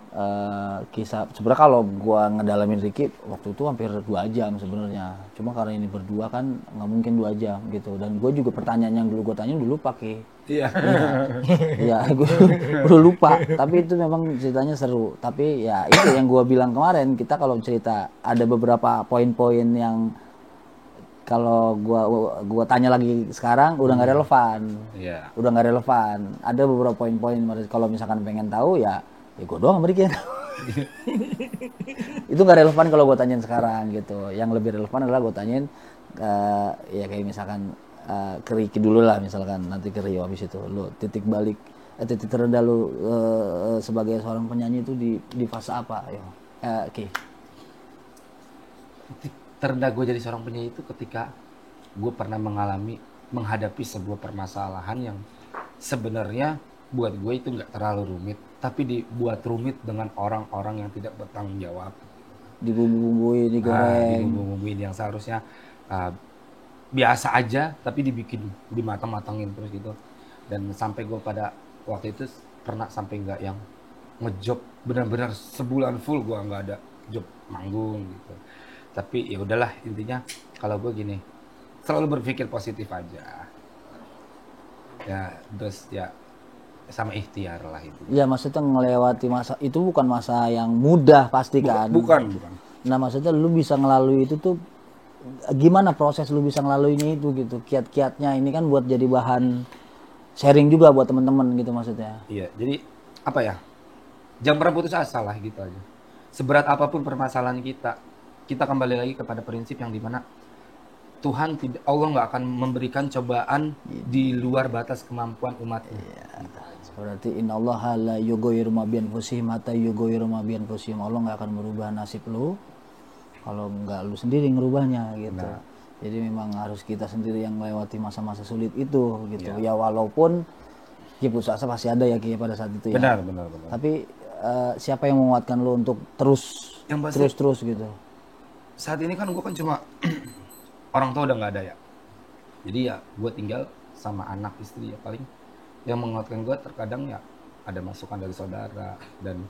kisah sebenarnya kalau gua ngedalamin Ricky waktu itu hampir 2 jam sebenarnya. Cuma karena ini berdua kan nggak mungkin 2 jam gitu. Dan gue juga pertanyaan yang dulu gue tanya dulu pakai. Iya. Ya, gue udah lupa. Tapi itu memang ceritanya seru. Tapi ya itu yang gua bilang kemarin, kita kalau cerita ada beberapa poin-poin yang kalau gua tanya lagi sekarang udah nggak relevan. Iya. Udah nggak relevan. Ada beberapa poin-poin kalau misalkan pengen tahu ya gua doang sama Ricky. Itu nggak relevan kalau gua tanyain sekarang gitu. Yang lebih relevan adalah gua tanyain ya kayak misalkan ke Ricky dulu lah, misalkan nanti ke Rio, habis itu lu titik balik titik terendah lu sebagai seorang penyanyi itu di fase apa ya? Oke. Terendah gue jadi seorang penyanyi itu ketika gue pernah menghadapi sebuah permasalahan yang sebenarnya buat gue itu nggak terlalu rumit, tapi dibuat rumit dengan orang-orang yang tidak bertanggung jawab. Dibumbu-bumbuin, digoreng. Dibumbu-bumbuin yang seharusnya biasa aja, tapi dimatang-matangin terus gitu. Dan sampai gue pada waktu itu pernah sampai nggak yang ngejob benar-benar sebulan full gue nggak ada job manggung gitu. Tapi ya udahlah, intinya kalau gue gini, selalu berpikir positif aja. Ya terus ya sama ikhtiar lah itu. Ya maksudnya ngelewati masa itu bukan masa yang mudah pasti kan. Bukan. Nah maksudnya lu bisa ngelalui itu tuh gimana proses lu bisa ngelaluinya itu gitu. Kiat-kiatnya ini kan buat jadi bahan sharing juga buat teman-teman gitu maksudnya. Iya, jadi apa ya? Jangan pernah putus asa lah gitu aja. Seberat apapun permasalahan kita kembali lagi kepada prinsip yang dimana Allah nggak akan memberikan cobaan di luar batas kemampuan umatnya. Iya. Berarti innallaha la yughayyiru ma bi anfusihim hatta yughayyiru ma bi anfusihim. Allah nggak akan merubah nasib lu kalau nggak lu sendiri ngerubahnya gitu. Nah. Jadi memang harus kita sendiri yang melewati masa-masa sulit itu gitu. Ya walaupun ya putus asa pasti ada ya pada saat itu ya. Benar. Tapi siapa yang menguatkan lu untuk terus gitu? Saat ini kan gue kan cuma orang tua udah nggak ada ya, jadi ya gue tinggal sama anak istri ya, paling yang menguatkan gue terkadang ya ada masukan dari saudara, dan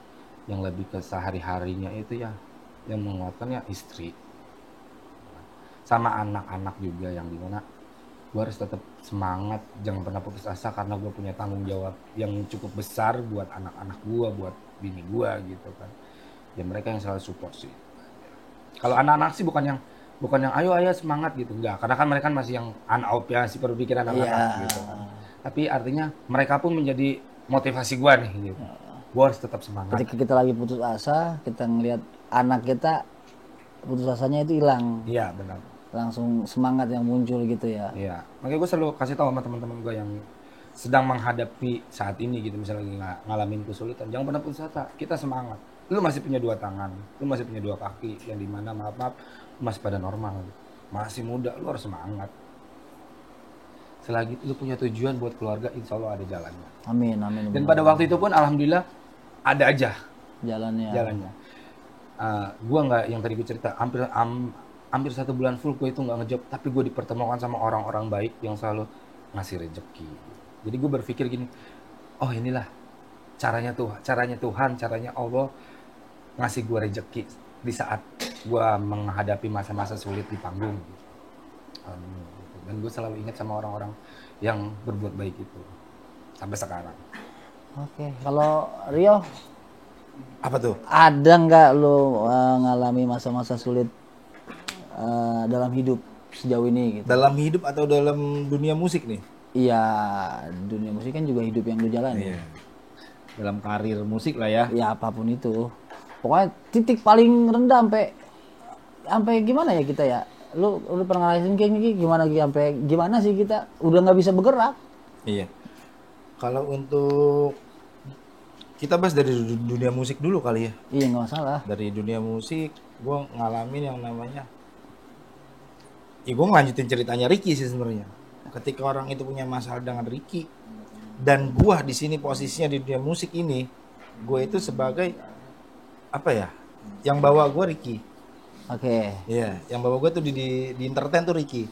yang lebih ke sehari-harinya itu ya yang menguatkan ya istri sama anak-anak juga, yang dimana gue harus tetap semangat, jangan pernah putus asa karena gue punya tanggung jawab yang cukup besar buat anak-anak gue, buat bini gue gitu kan. Ya mereka yang selalu support sih. Kalau anak-anak sih bukan yang ayo semangat gitu, enggak, karena kan mereka masih yang si berpikiran anak-anak gitu. Tapi artinya mereka pun menjadi motivasi gue nih gitu. Gue harus tetap semangat. Ketika kita lagi putus asa, kita ngelihat anak kita putus asanya itu hilang. Iya, benar. Langsung semangat yang muncul gitu ya. Iya. Makanya gue selalu kasih tahu sama teman-teman gue yang sedang menghadapi saat ini gitu, misalnya lagi ngalamin kesulitan, jangan pernah putus asa. Kita semangat. Lu masih punya 2 tangan, lu masih punya 2 kaki, yang dimana maaf masih pada normal, masih muda, lu harus semangat. Selagi lu punya tujuan buat keluarga, insya Allah ada jalannya. Amin. Dan pada waktu itu pun alhamdulillah ada aja jalannya. Gua nggak, yang tadi gue cerita, hampir 1 bulan full gue itu nggak ngejob, tapi gue dipertemukan sama orang-orang baik yang selalu ngasih rezeki. Jadi gue berpikir gini, oh inilah caranya Tuhan, caranya Allah ngasih gue rezeki di saat gue menghadapi masa-masa sulit di panggung. Dan gue selalu ingat sama orang-orang yang berbuat baik itu sampai sekarang. Oke, kalau Rio Apa tuh? ada nggak lo ngalami masa-masa sulit dalam hidup sejauh ini gitu? Dalam hidup atau dalam dunia musik nih? Iya, dunia musik kan juga hidup yang lu jalani. Iya. Dalam karir musik lah ya. Ya apapun itu. Pokoknya titik paling rendah sampai gimana ya kita ya? Lu pernah ngerasain kayak gini gimana sampai gimana sih kita udah nggak bisa bergerak? Iya. Kalau untuk kita bahas dari dunia musik dulu kali ya. Iya nggak masalah. Dari dunia musik, gue ngalamin yang namanya, ya gue ngelanjutin ceritanya Ricky sih sebenarnya. Ketika orang itu punya masalah dengan Ricky, dan gue di sini posisinya di dunia musik ini, gue itu sebagai apa ya, yang bawa gue Ricky. Oke. Iya, yang bawa gue tuh di entertain tuh Ricky,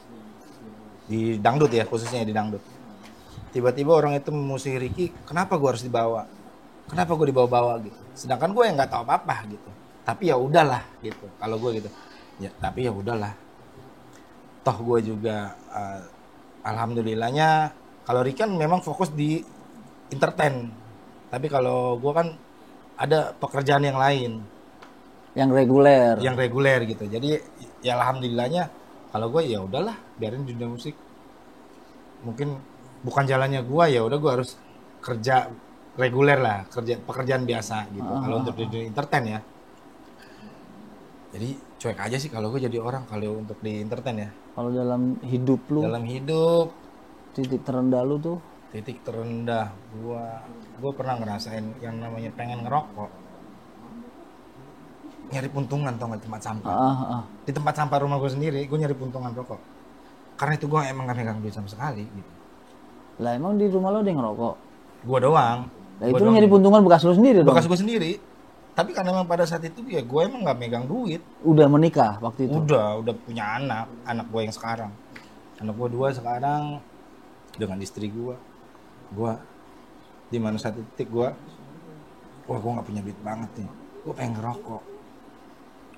di dangdut ya, khususnya di dangdut. Tiba-tiba orang itu memusuhi Ricky, kenapa gue harus dibawa? Kenapa gue dibawa-bawa gitu? Sedangkan gue yang nggak tahu apa-apa gitu. Tapi ya udahlah gitu. Kalau gue gitu, ya tapi ya udahlah. Toh gue juga alhamdulillahnya, kalau Ricky kan memang fokus di entertain. Tapi kalau gue kan ada pekerjaan yang lain, Yang reguler. yang reguler gitu. Jadi ya alhamdulillahnya, kalau gue ya udahlah, biarin di dunia musik. Mungkin bukan jalannya gue, ya udah gue harus kerja reguler lah, pekerjaan biasa gitu. Kalau untuk di dunia entertain ya. Jadi cuek aja sih kalau gue jadi orang kalau untuk di entertain ya. Kalau dalam hidup lu, Dalam hidup, titik terendah lu tuh, titik terendah gue pernah ngerasain yang namanya pengen ngerokok. Nyari puntungan tau gak, tempat sampah. Di tempat sampah rumah gue sendiri, gue nyari puntungan rokok. Karena itu gue emang gak megang duit sama sekali gitu. Lah emang di rumah lo ada yang ngerokok? Gue doang. Lah itu lu nyari puntungan bekas lu sendiri dong? Bekas gue sendiri. Tapi karena memang pada saat itu ya gue emang gak megang duit. Udah menikah waktu itu? Udah punya anak gue yang sekarang. Anak gue 2 sekarang dengan istri gue. Gue di mana satu titik gue gak punya duit banget nih. Gue pengen ngerokok.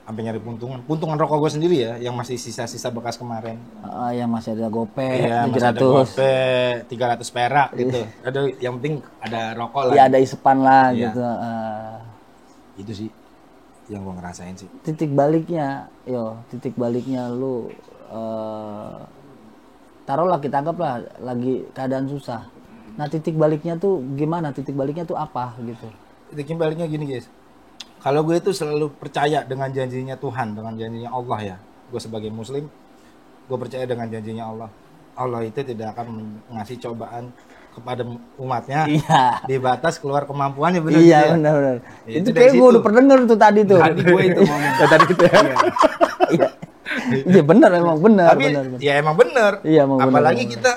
Sampai nyari puntungan rokok gue sendiri ya, yang masih sisa-sisa bekas kemarin. Yang masih ada gope, Iya, 700. masih ada gope, 300 perak gitu. Ada yang penting ada rokok lah. Ya ada isepan lah Iya. gitu. Itu sih yang gue ngerasain sih. Titik baliknya lu taruhlah kita anggaplah lagi keadaan susah. Nah titik baliknya tuh gimana? Titik baliknya tuh apa gitu? Titik baliknya gini guys. Kalau gue itu selalu percaya dengan janjinya Tuhan, dengan janjinya Allah ya. Gue sebagai muslim, gue percaya dengan janjinya Allah. Allah itu tidak akan ngasih cobaan kepada umatnya di batas keluar kemampuannya, benar. Iya benar. Ya, itu kayak gue udah pernah denger tuh tadi tuh. Tadi gue itu ngomong. Tadi gitu ya. Iya benar emang benar. Tapi benar. ya emang benar. Iya, emang apalagi benar. kita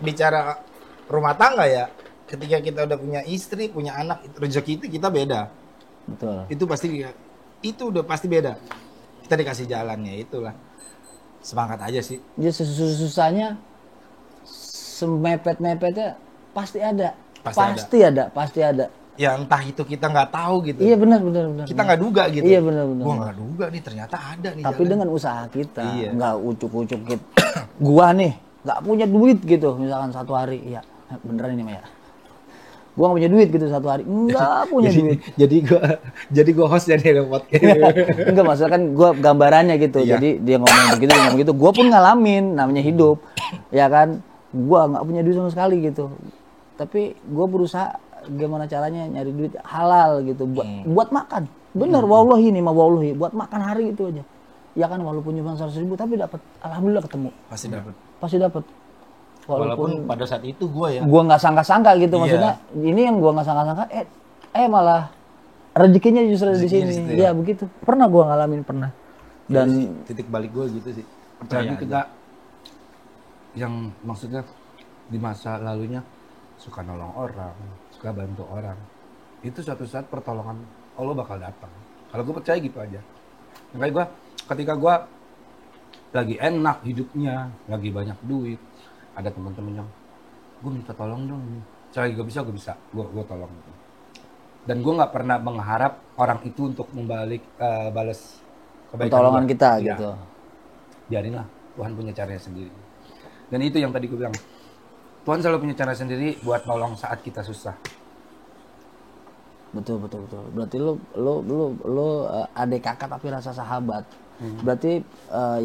bicara rumah tangga ya. Ketika kita udah punya istri, punya anak, rezeki itu kita beda. Betul. Itu udah pasti beda. Kita dikasih jalannya, itulah. Semangat aja sih. Dia susah-susahnya, semepet-mepetnya pasti ada. Pasti ada. Ya entah itu kita nggak tahu gitu. Iya benar. Kita nggak duga gitu. Iya benar. Gua nggak duga nih, ternyata ada nih. Tapi jalan. dengan usaha kita, Iya. nggak ucuk-ucuk gitu. Gua nih nggak punya duit gitu, misalkan satu hari, ya beneran ini Maya. Gua nggak punya duit gitu satu hari, nggak punya duit. Jadi gua host jadi podcast. Enggak, maksudnya kan gua gambarannya gitu. Iya. Jadi dia ngomong begitu, gua pun ngalamin namanya hidup, ya kan. Gua nggak punya duit sama sekali gitu. Tapi gua berusaha gimana caranya nyari duit halal gitu buat makan. Bener, wallahi nih, wallahi buat makan hari itu aja. Ya kan walaupun cuma 100.000 tapi dapat, alhamdulillah ketemu. Pasti dapat. Walaupun pada saat itu gua nggak sangka-sangka gitu. Iya. Maksudnya ini yang gua nggak sangka-sangka malah rezekinya justru ada di sini. Rezekinya di situ, Ya begitu. Pernah gua ngalamin pernah. Dan titik balik gua gitu sih. Apalagi kita yang maksudnya di masa lalunya suka nolong orang, suka bantu orang. Itu suatu saat pertolongan Allah bakal datang. Kalau gue percaya gitu aja. Makanya gue ketika gue lagi enak hidupnya, lagi banyak duit, ada teman-teman yang gue minta tolong dong. Saya gue bisa, gue tolong. Dan gue nggak pernah mengharap orang itu untuk balas kebaikan pertolongan gua. kita Iya. gitu. Biarinlah, Tuhan punya caranya sendiri. Dan itu yang tadi gue bilang, Tuhan selalu punya cara sendiri buat nolong saat kita susah. Betul. Berarti lu adik kakak tapi rasa sahabat. Berarti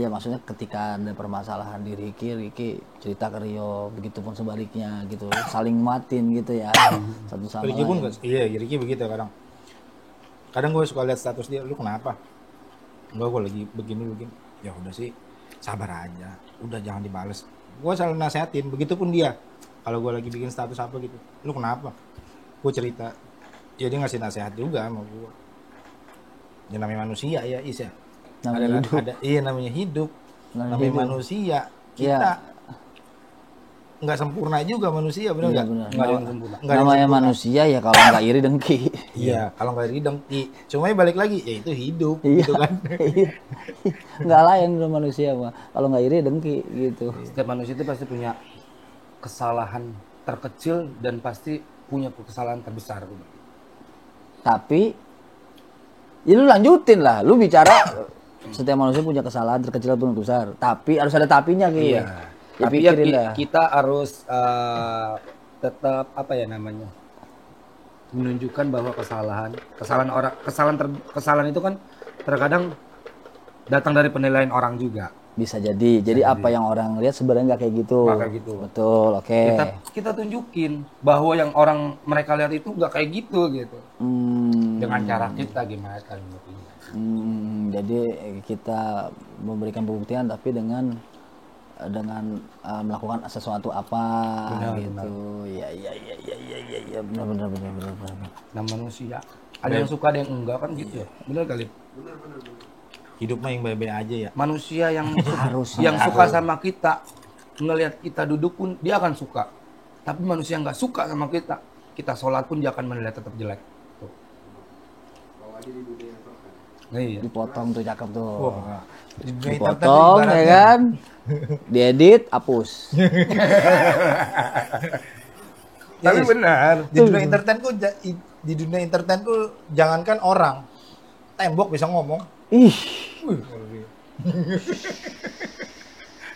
ya maksudnya ketika ada permasalahan di Ricky cerita ke Rio, begitupun sebaliknya gitu, saling matin gitu ya satu sama Ricky pun lain. iya, Ricky begitu kadang gue suka lihat status dia, lu kenapa? Enggak, gue lagi begini. Ya udah sih, sabar aja, udah jangan dibales. Gue selalu nasehatin, begitupun dia. Kalau gue lagi bikin status apa gitu, lu kenapa? Gue cerita, Ya dia ngasih nasihat juga sama gua. Ya namanya manusia ya, Is ya. Namanya hidup. Iya namanya hidup. Namanya hidup. manusia. Iya. Kita nggak sempurna juga manusia, benar Iya, nggak? benar. Nggak ada yang sempurna. Nggak ada yang Namanya sempurna. manusia ya kalau nggak iri dengki. Iya, kalau nggak iri dengki. Cuma ya balik lagi, ya itu hidup, Iya. gitu kan. Nggak lain udah manusia mah. Kalau nggak iri dengki gitu. Setiap manusia itu pasti punya kesalahan terkecil dan pasti punya kesalahan terbesar. Tapi ya lu lanjutin lah. Lu bicara setiap manusia punya kesalahan terkecil ataupun besar. Tapi harus ada tapinya gitu. Iya. Ya, Tapi ya pikirin dah. kita harus tetap apa ya namanya, menunjukkan bahwa kesalahan itu kan terkadang datang dari penilaian orang juga. Bisa jadi. Jadi apa yang orang lihat sebenarnya nggak kayak gitu. Nggak kayak gitu. Betul. Oke. Kita tunjukin bahwa yang orang mereka lihat itu nggak kayak gitu. Dengan cara kita gimana kan. Jadi kita memberikan pembuktian tapi dengan melakukan sesuatu apa gitu. Ya benar. Nah manusia ada yang suka ada yang enggak kan gitu ya. Benar kali. Hidup mah yang baik-baik aja ya. Manusia yang Harus. yang suka sama kita ngelihat kita duduk pun dia akan suka. Tapi manusia yang nggak suka sama kita sholat pun dia akan menilai tetap jelek. Tuh. Iya. Dipotong tuh cakep tuh. Wah, di dunia internet tuh Dipotong ya ibaratnya- kan. Diedit, hapus. Tapi benar. Di dunia entertainku jangankan orang, tembok bisa ngomong. Ih,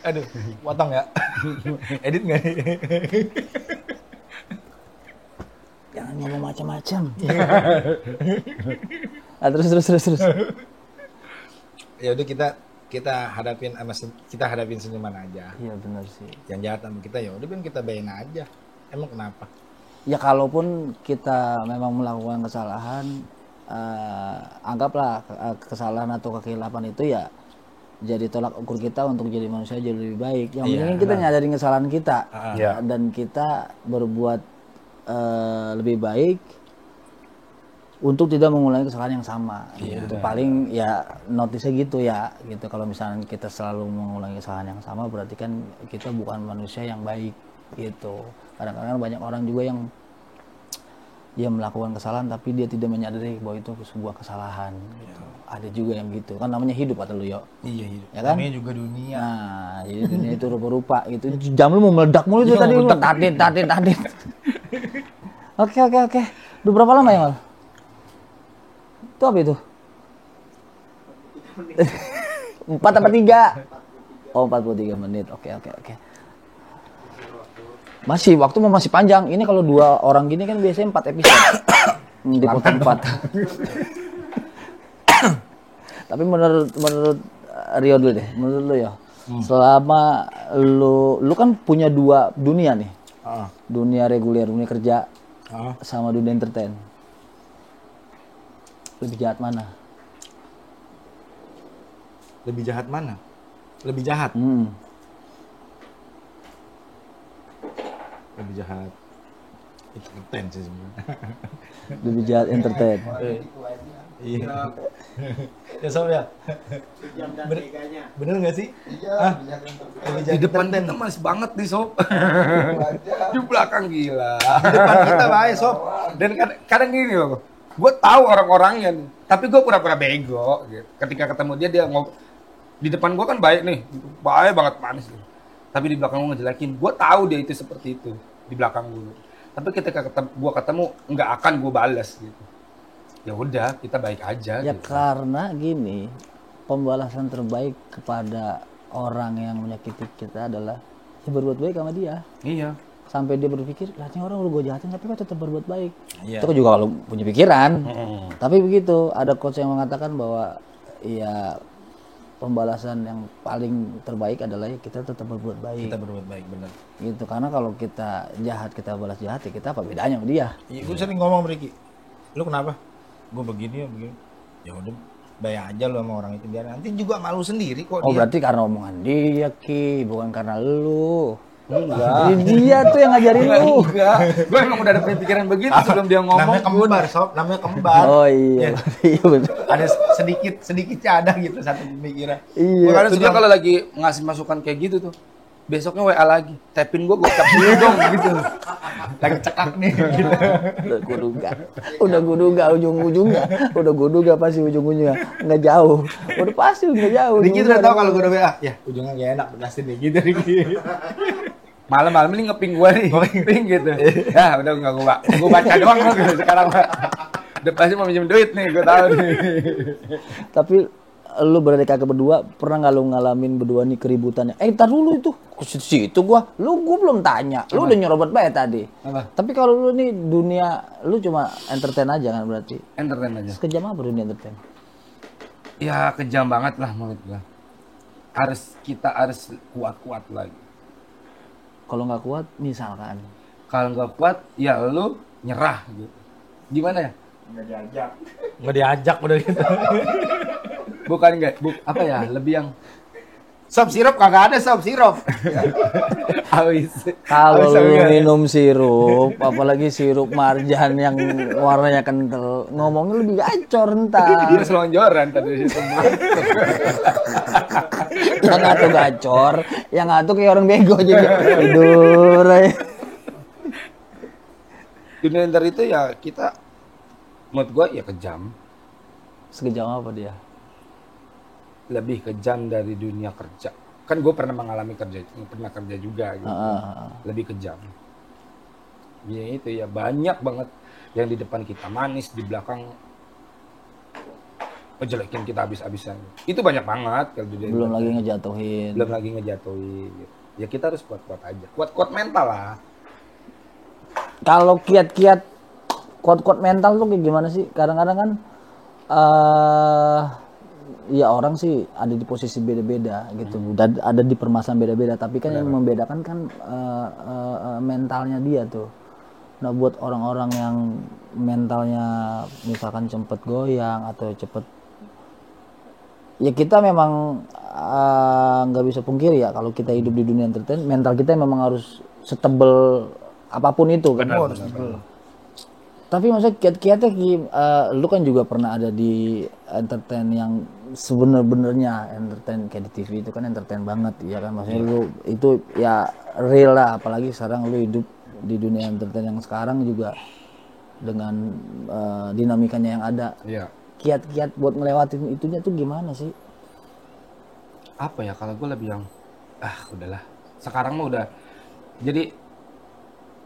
Aduh, potong ya. Edit nggak nih? jangan ngomong macam-macam. Ah, terus. Ya udah kita hadapin senyuman aja. Iya benar sih. Yang jahat sama kita ya udah kita bayain aja. Emang kenapa? Ya kalaupun kita memang melakukan kesalahan, anggaplah kesalahan atau kekhilafan itu ya jadi tolak ukur kita untuk jadi manusia jadi lebih baik. Yang Iya, penting kita nyadarin kesalahan kita Iya. dan kita berbuat lebih baik untuk tidak mengulangi kesalahan yang sama. Gitu. Paling ya notisnya gitu ya. Gitu kalau misalnya kita selalu mengulangi kesalahan yang sama berarti kan kita bukan manusia yang baik gitu. Kadang-kadang banyak orang juga yang dia melakukan kesalahan tapi dia tidak menyadari bahwa itu sebuah kesalahan gitu. Ada juga yang gitu. Kan namanya hidup kata lu, Yo. Iya hidup. Ya kan? Namanya juga dunia. Nah, jadi dunia itu rupa-rupa gitu. Jam lu mau meledak mulu itu tadi lu tadit. Oke. Udah berapa lama ya, Mal? Itu apa itu? 4 apa 3? Oh, 43 menit. Oke. Masih panjang. Ini kalau 2 orang gini kan biasanya 4 episode. Dipotong 4. Tapi menurut Rio dulu deh. Menurut lu ya. Selama lu kan punya 2 dunia nih. Dunia reguler, dunia kerja sama dunia entertain. Lebih jahat mana? Lebih jahat mana? Lebih jahat. Lebih jahat. Entertain sih sebenarnya. Lebih jahat entertain. Iya. Ya Sob ya. Bener nggak sih? Iya. Lebih Di jahat depan entertain. kita masih banget nih Sob. Di belakang gila. Di depan kita baik Sob. Dan kadang gini loh, gue tahu orang-orangnya nih, tapi gue pura-pura bego gitu. Ketika ketemu dia di depan gue kan baik nih, baik banget manis gitu. Tapi di belakang gue ngejelekin, gue tahu dia itu seperti itu di belakang gue. Tapi ketika gue ketemu nggak akan gue balas gitu. Ya udah, kita baik aja. Ya gitu. karena gini, pembalasan terbaik kepada orang yang menyakiti kita adalah ya berbuat baik sama dia. Iya. Sampai dia berpikir, lah ini orang udah gue jahatin tapi kok tetap berbuat baik. Iya. Itu juga kalau punya pikiran. Tapi begitu, ada quotes yang mengatakan bahwa ya pembalasan yang paling terbaik adalah ya kita tetap berbuat baik. Kita berbuat baik bener. Gitu, karena kalau kita jahat, kita balas jahat, ya kita apa bedanya sama dia? Iya, gue sering ngomong sama Ricky, lu kenapa? Gue begini. Ya udah, bayar aja lu sama orang itu biar nanti juga malu sendiri kok Oh dia. berarti karena omongan dia Ki, bukan karena lu. Enggak. Dia tuh yang ngajarin lu. Enggak. Gue emang udah ada pikiran begitu sebelum dia ngomong. Namanya kembar, sob. Namanya kembar. Oh iya. Iya betul. Ada sedikitnya ada gitu satu pemikiran. Iya. Makanya sebenarnya kalau lagi ngasih masukan kayak gitu tuh, besoknya WA lagi, tapin gue tap dulu dong gitu. Lagi cekak nih. Gitu. Udah gue duga ujung-ujungnya. Udah gue duga pasti ujung-ujungnya nggak jauh. Udah pasti nggak jauh. Riki udah tahu kalau gue udah WA, ya ujungnya gak enak pasti nih gitu Riki. Malam-malam ini ngeping gue nih, ngeping gitu. Ya udah nggak gue baca doang loh gitu sekarang. Udah pasti mau minjem duit nih, gue tahu nih. Tapi lu beradik kakak berdua pernah nggak lu ngalamin berdua nih keributannya? Ntar dulu itu ke situ gua belum tanya. Lu udah nyerobot banget tadi. Apa? Tapi kalau lu nih dunia lu cuma entertain aja kan berarti. Entertain aja. Sekejam apa dunia entertain? Ya kejam banget lah menurut gue. Kita harus kuat-kuat lagi. Kalau nggak kuat misalkan. Kalau nggak kuat, ya lu nyerah gitu. Gimana ya? Nggak diajak udah gitu. Bukan apa ya? Lebih yang Sob sirup kagak ada sob sirup. awis. Kalau lu minum sirup, apalagi sirup marjan yang warnanya kental, ngomongnya lebih gacor ntar. Dia selonjoran tadi situ. Yang ngatu gacor, yang ngatu kayak orang bego jadi tidur aja. Dunia enter itu ya kita, menurut gua ya kejam. Sekejam apa dia? Lebih kejam dari dunia kerja. Kan gue pernah kerja juga gitu. Lebih kejam. Ya itu ya banyak banget yang di depan kita manis, di belakang ngejelekin kita habis-habisan. Itu banyak banget kalau di Belum lagi ngejatuhin. Belum lagi ngejatuhin. Gitu. Ya kita harus kuat-kuat aja. Kuat-kuat mental lah. Kalau kiat-kiat kuat-kuat mental tuh kayak gimana sih? Kadang-kadang kan ya orang sih ada di posisi beda-beda gitu, dan ada di permasalahan beda-beda. Tapi kan yang membedakan kan mentalnya dia tuh. Nah buat orang-orang yang mentalnya misalkan cepet goyang atau cepet, ya kita memang nggak bisa pungkiri ya kalau kita hidup di dunia entertain, mental kita memang harus setebel apapun itu kan. Tapi maksudnya kiat-kiatnya lu kan juga pernah ada di entertain yang sebenar-benarnya entertain kayak di TV itu kan entertain banget ya kan, maksudnya lu itu ya real lah, apalagi sekarang lu hidup di dunia entertain yang sekarang juga dengan dinamikanya yang ada. Iya. Kiat-kiat buat ngelewatin itunya tuh gimana sih? Apa ya, kalau gue lebih yang udahlah. Sekarang mah udah jadi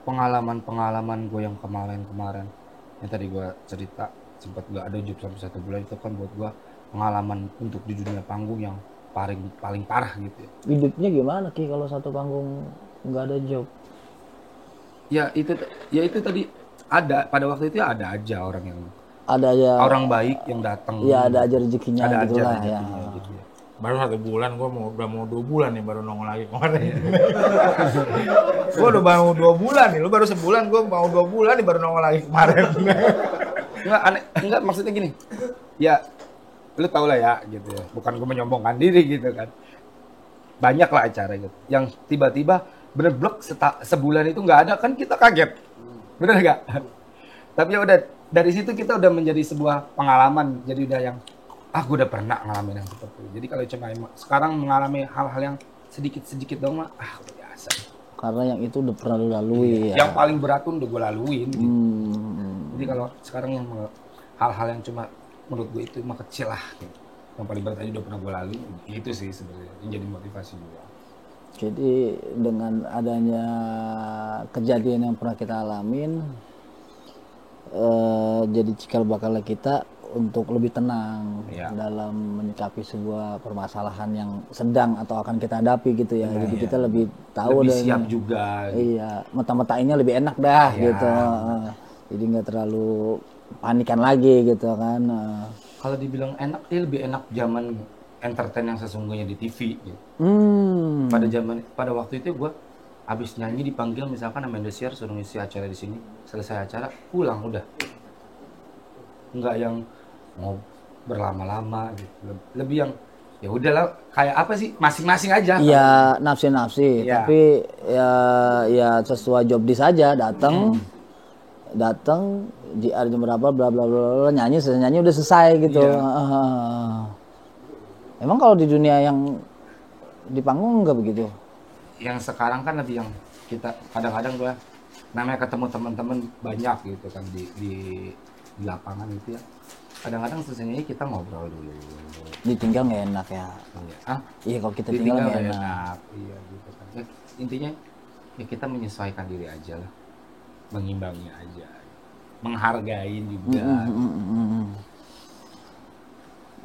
pengalaman gue yang kemarin yang tadi gue cerita sempat gak ada job sampai 1 bulan, itu kan buat gue pengalaman untuk di dunia panggung yang paling parah gitu ya. Hidupnya gimana Ki kalau satu panggung nggak ada job? Ya itu tadi ada pada waktu itu ada aja orang yang Ada aja orang baik yang datang. ya, ada aja rezekinya Ada gitu aja lah ya. rezekinya gitu ya. Baru 1 bulan, gue udah mau 2 bulan nih baru nongol lagi kemarin. Gue udah mau 2 bulan nih, lu baru sebulan, gue mau 2 bulan nih baru nongol lagi kemarin. Enggak maksudnya gini. Ya lu tau lah ya gitu ya. Bukan gue menyombongkan diri gitu kan. Banyak lah acara gitu. Yang tiba-tiba bener blok sebulan itu nggak ada, kan kita kaget. Bener nggak? Tapi ya udah dari situ kita udah menjadi sebuah pengalaman. Jadi udah yang gue udah pernah ngalamin yang seperti itu. Jadi kalau cuma sekarang mengalami hal-hal yang sedikit-sedikit dong mah udah biasa. Karena yang itu udah pernah lu lalui ya. Yang paling berat tuh udah gue laluin gitu. Jadi kalau sekarang yang hal-hal yang cuma menurut gue itu mah kecil lah gitu. Yang paling berat aja udah pernah gue lalui. Itu sih sebenarnya yang jadi motivasi juga. Jadi dengan adanya kejadian yang pernah kita alamin, jadi cikal bakal kita untuk lebih tenang dalam menyikapi sebuah permasalahan yang sedang atau akan kita hadapi gitu ya. Jadi kita lebih tahu lebih dan siap juga. Iya, mata-matainnya lebih enak dah gitu. Jadi nggak terlalu panikan lagi gitu kan. Kalau dibilang enak, dia lebih enak zaman entertain yang sesungguhnya di TV gitu. Pada waktu itu gue habis nyanyi dipanggil misalkan sama Indosiar suruh ngisi acara di sini, selesai acara pulang udah. Enggak yang mau berlama-lama gitu. Lebih yang ya udahlah, kayak apa sih, masing-masing aja. Iya, nafsi-nafsi, Iya. tapi ya sesuai job desk saja, datang JR jam berapa bla bla bla bla, nyanyi selesai nyanyi udah selesai gitu. Emang kalau di dunia yang di panggung nggak begitu? Yang sekarang kan lebih yang kita kadang-kadang gua namanya ketemu teman-teman banyak gitu kan di lapangan gitu ya. Kadang-kadang selesainya kita ngobrol dulu. Ditinggal nggak enak ya. Iya kalau kita tinggal Ditinggal nggak nggak enak. Iya gitu kan. Ya, intinya ya kita menyesuaikan diri aja lah. Mengimbangi aja. Menghargai juga.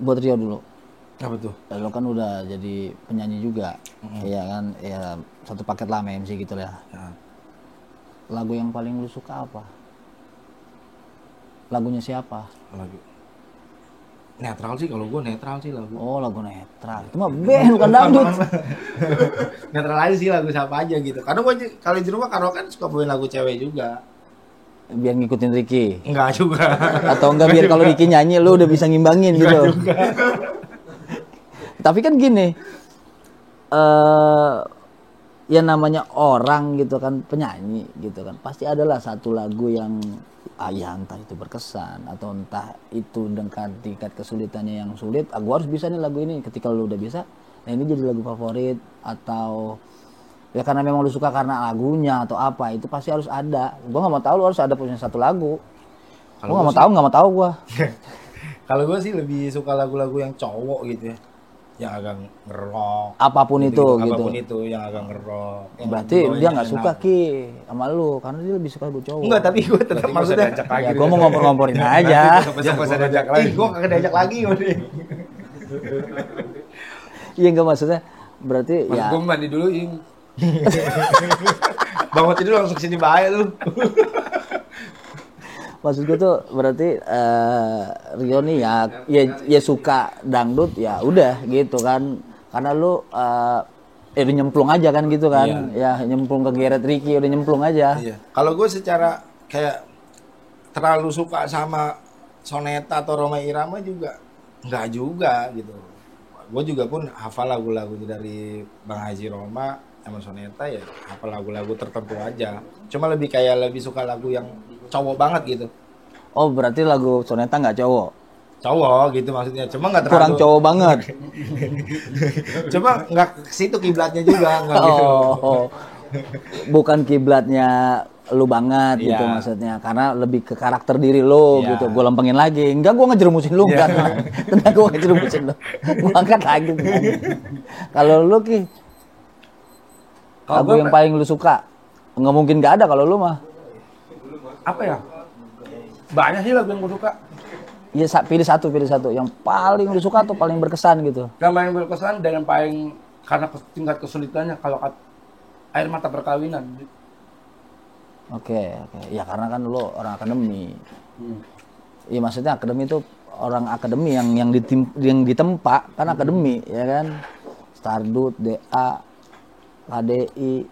Buat Rio dulu. Apa tuh? Lo kan udah jadi penyanyi juga, ya kan, ya satu paket lah sama MC gitu ya. Lagu yang paling lu suka apa? Lagunya siapa? Lagu netral sih, kalau gue netral sih lagu. Oh, lagu netral. Itu mah band bukan dangdut. Netral aja sih, lagu siapa aja gitu. Karena gue kalau di rumah karaoke kan suka bawain lagu cewek juga. Biar ngikutin Ricky. Enggak juga. Atau enggak biar kalau Ricky nyanyi lu udah bisa ngimbangin gitu. Juga. Tapi kan gini, ya namanya orang gitu kan, penyanyi gitu kan, pasti adalah satu lagu yang ya entah itu berkesan atau entah itu dengan tingkat kesulitannya yang sulit, gua harus bisa nih lagu ini. Ketika lu udah bisa, nah ini jadi lagu favorit, atau ya karena memang lu suka karena lagunya atau apa, itu pasti harus ada. Gua nggak mau tahu, lu harus ada punya satu lagu. Gua nggak mau tahu gua. Kalau gue sih lebih suka lagu-lagu yang cowok gitu ya, yang agak ngerok. Apapun itu gitu. Apapun itu yang agak ngerok. Berarti dia nggak suka Ki sama lu karena dia lebih suka lagu cowok. Enggak, tapi gue tetap maksudnya. Ya gue mau ngompor-ngomporin aja. Jangan usah diajak lagi. Gue kagak diajak lagi udah. Iya enggak, maksudnya berarti ya. Gue mandi dulu ing. Bangun tidur langsung sini bahaya lu. Maksud gue tuh berarti Rio nih ya suka dangdut ya udah gitu kan, karena lu udah nyemplung aja kan gitu kan. Ya nyemplung ke Geret Ricky, udah nyemplung aja. Iya. Kalau gue secara kayak terlalu suka sama Soneta atau Rhoma Irama juga nggak juga gitu. Gue juga pun hafal lagu-lagu dari Bang Haji Roma sama Soneta, ya hafal lagu-lagu tertentu aja. Cuma lebih suka lagu yang cowok banget gitu. Oh berarti lagu Soneta nggak cowok? Cowok gitu maksudnya, cuma nggak terlalu Kurang cowok banget. Cuma nggak ke situ kiblatnya juga, nggak gitu. Oh, bukan kiblatnya lu banget Iya. gitu maksudnya, karena lebih ke karakter diri lu Iya. gitu. Gue lempengin lagi, enggak gue ngejerumusin lu kan, tenang gue ngejerumusin lu, gue angkat lagi. Kalau lu Ki, lagu yang paling lu suka, nggak mungkin nggak ada kalau lu mah. Apa ya? Banyak sih lagu yang gue suka. Iya, pilih satu yang paling lu suka atau paling berkesan gitu. Yang paling berkesan dan yang paling karena tingkat kesulitannya kalau Air Mata Perkawinan. Oke. Ya karena kan lu orang akademi. Iya maksudnya akademi itu orang akademi yang ditempa kan akademi ya kan. Stardut, DA, KDI,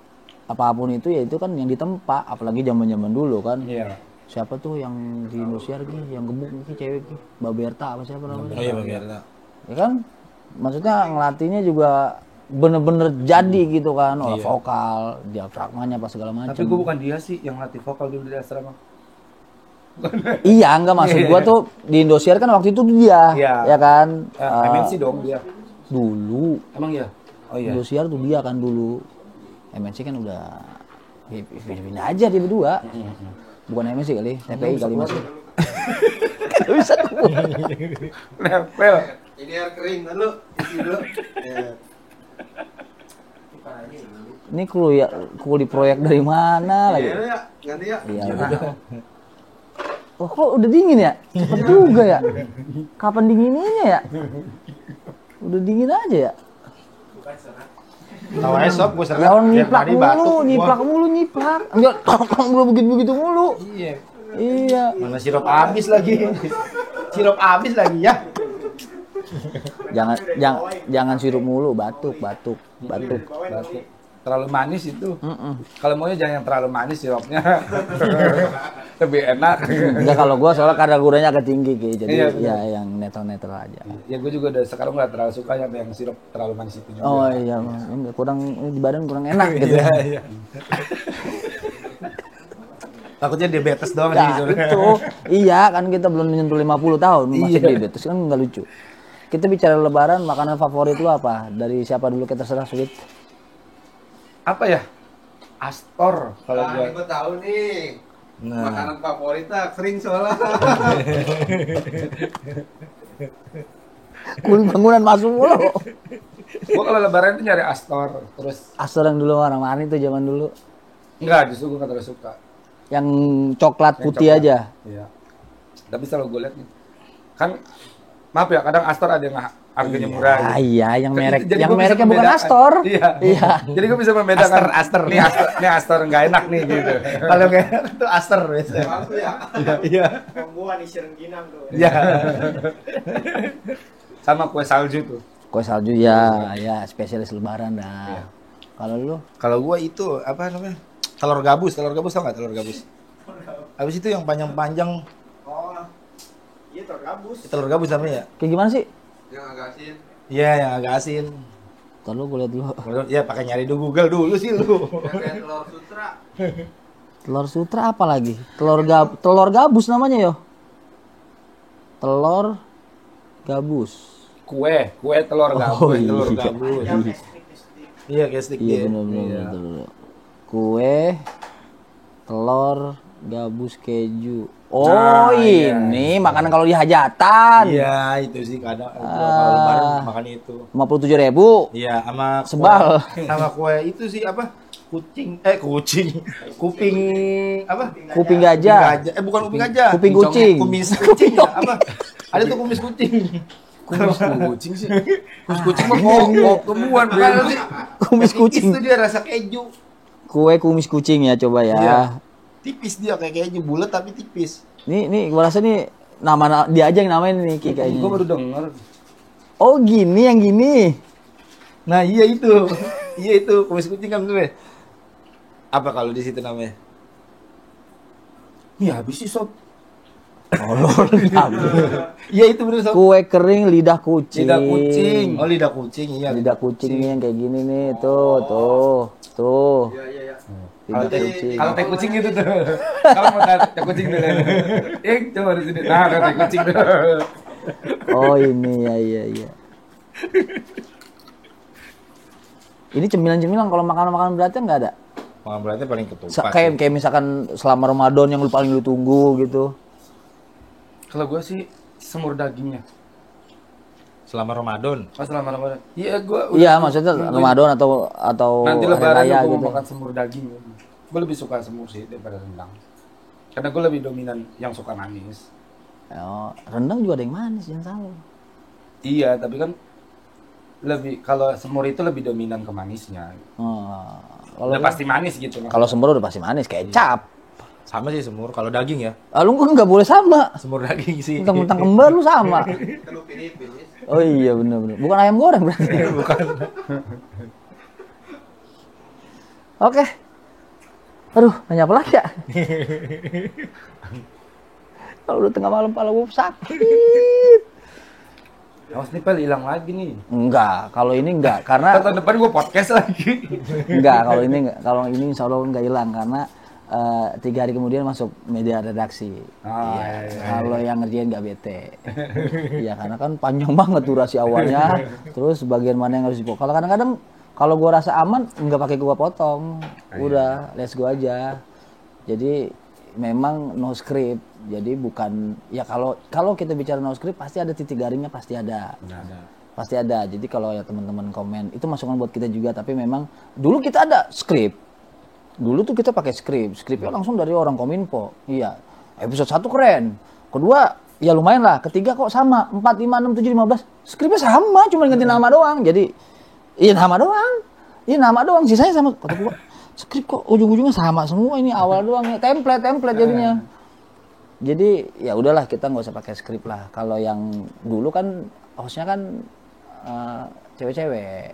apapun itu ya itu kan yang ditempa, apalagi zaman-zaman dulu kan. Iya. Siapa tuh yang di Indosiar Ki, yang gemuk nih cewek Ki, Mbak Berta apa siapa namanya? Oh iya Bang Gerda. Ya kan, maksudnya ngelatihnya juga bener-bener jadi gitu kan, olah vokal, diafragmanya apa segala macam. Tapi gue bukan dia sih yang latih vokal dulu di asrama. Iya, enggak maksud gua tuh di Indosiar kan waktu itu dia, ya kan? MNC dong dia. Dulu. Emang iya? Oh iya. Indosiar tuh dia kan dulu. MNC kan udah pindah aja dia berdua. Bukan MNC kali, TPI kali masih. Gak bisa Level. Ini air kering dulu, isi dulu. Ini kuli proyek dari mana lagi? Iya, ganti ya. Iya. Oh, kok udah dingin ya? Cepet juga ya. Kapan dinginnya ya? Udah dingin aja ya. Tahu esok gue sering. Lawan nyiplak mulu. Enggak, belum begitu mulu. Iya. Iya. Mana sirup habis lagi. Sirup habis lagi ya. Jangan sirup mulu, batuk. Terlalu manis itu. Kalau maunya jangan yang terlalu manis sirupnya. lebih enak. Enggak, kalau gua soalnya kadar gulanya agak tinggi Ki. Jadi Iya, bener. ya yang netral-netral aja. Ya gue juga udah sekarang nggak terlalu suka yang sirup terlalu manis itu juga. Oh iya, enggak kurang di badan kurang enak gitu. Iya, iya. Takutnya diabetes doang Nah, sih sebenarnya. itu. Iya, kan kita belum menyentuh 50 tahun masih Iya. diabetes kan enggak lucu. Kita bicara lebaran, makanan favorit lu apa? Dari siapa dulu kita terserah Sweet? Apa ya? Astor kalau Ah, gue. ini gua tahu nih. Nah. Makanan favorit lah, kering soalnya. Bangunan masuk mulu. Gue kalau lebaran itu nyari Astor. Terus Astor yang dulu warna-warni itu zaman dulu. enggak, justru gue nggak terlalu suka. Yang coklat Yang putih coklat. aja. Iya. Tapi selalu gue lihat nih. Kan maaf ya, kadang Astor ada yang harganya murah. Ah, gitu. iya, yang Jadi- merek jadi yang gua bisa mereknya bukan membedakan. Astor. Iya. Iya. Jadi gue bisa membedakan. Aster. Nih Astor nggak enak nih gitu. Kalau nggak enak itu Aster biasanya. Palsu ya. Iya. Pembuat di Serengginang tuh. Iya. Sama kue salju tuh. Kue salju ya, ya spesialis lebaran dah. Iya. Kalau lu Kalau gua itu apa namanya? Telur gabus tau nggak telur gabus? Habis itu yang panjang-panjang, Oh, iya tergabus. telur gabus namanya ya? kayak gimana sih? Yang agak asin. Iya, yang agak asin. Ntar lu gue liat dulu. Ya pakai nyari di Google dulu sih lu. Yang kayak telur sutra. Telur sutra apa lagi? Telur gabus namanya yo. Telur gabus. Kue telur gabus. Oh, iya. Telur gabus. Yang stick. Iya, kayak stick Iya dia. benar-benar Iya. betul. Kue, telur, gabus, keju. Oh Nah, iya. ini makanan kalau di hajatan. Iya, itu sih kadang kalau lebaran makan itu. 57.000. Iya, sama Sebal. sama kue itu sih apa? Kucing. Kuping apa? Kuping gajah. Bukan kuping gajah. Kuping kucing. Kumis kucing ya, apa? Ada tuh kumis kucing. Kumis kucing sih. Kumis kucing mah kok kemuan Bukan sih. Kumis kucing. Itu dia rasa keju. Kue kumis kucing ya coba ya. Iya. Tipis dia kayak keju bulat tapi tipis. Nih gua rasa nih nama dia aja yang namain nih Ki kayaknya. Gue baru denger. Oh gini yang gini. Nah, iya itu. Iya itu kumis kucing kan bener. Apa kalau di situ namanya? Iya habis sih sob. Iya itu bener sob. Kue kering lidah kucing. Lidah kucing. Oh, lidah kucing iya. Lidah kucing nih yang kayak gini nih, tuh. Iya, iya, iya. Lidah Kalau kucing. kalau teh kucing gitu tuh. Kalau mau teh kucing dulu. Coba di sini. Nah, ada teh kucing tuh. Oh ini ya, iya. Ini cemilan-cemilan kalau makanan-makanan beratnya nggak ada. Makan beratnya paling ketupat. Kayak misalkan selama Ramadan yang lu paling lu tunggu gitu. Kalau gue sih semur dagingnya. Selama Ramadan. Pas selama Ramadan. Iya, gue Iya, maksudnya Ramadan atau nanti hari lebaran raya gue gitu. mau makan semur daging. Gue lebih suka semur sih daripada rendang. Karena gue lebih dominan yang suka manis. Oh, rendang juga ada yang manis, jangan salah. Iya, tapi kan lebih kalau semur itu lebih dominan ke manisnya. Oh, Udah pasti manis gitu. kalau semur udah pasti manis, kecap. Sama sih semur. Kalau daging ya, Lu kan nggak boleh sama. semur daging sih. Mentang-mentang kembar lu sama. Kan upin-ipin. Oh iya benar-benar. Bukan ayam goreng berarti. Bukan. Oke. Aduh, nanya apa lagi ya? Kalau udah tengah malam kepala gue sakit. Awas nih Pel, hilang lagi nih. Enggak, kalau ini enggak karena Tahun depan gue podcast lagi. enggak, kalau ini insya Allah enggak hilang karena 3 hari kemudian masuk media redaksi. Ah, Iya, iya. kalau yang ngerjain nggak bete. Iya, karena kan panjang banget durasi awalnya. Terus bagian mana yang harus dipotong. Kalau kadang-kadang kalau gua rasa aman nggak pakai gua potong. Udah, let's go aja. Jadi memang no script. Jadi bukan ya kalau kita bicara no script pasti ada titik garingnya, pasti ada. Pasti ada. Jadi kalau ya teman-teman komen itu masukan buat kita juga, tapi memang dulu kita ada script. Dulu tuh kita pakai skripnya langsung dari orang Kominfo. Iya. Episode 1 keren. Kedua, ya lumayan lah. Ketiga kok sama. 4, 5, 6, 7, 15. Skripnya sama, cuma ganti nama doang. Jadi, iya nama doang. Iya nama doang. Sisanya sama. Kata gua, skrip kok ujung-ujungnya sama semua. Ini awal doang ya. Template jadinya. Jadi, ya udahlah kita nggak usah pakai skrip lah. Kalau yang dulu kan hostnya kan cewek-cewek.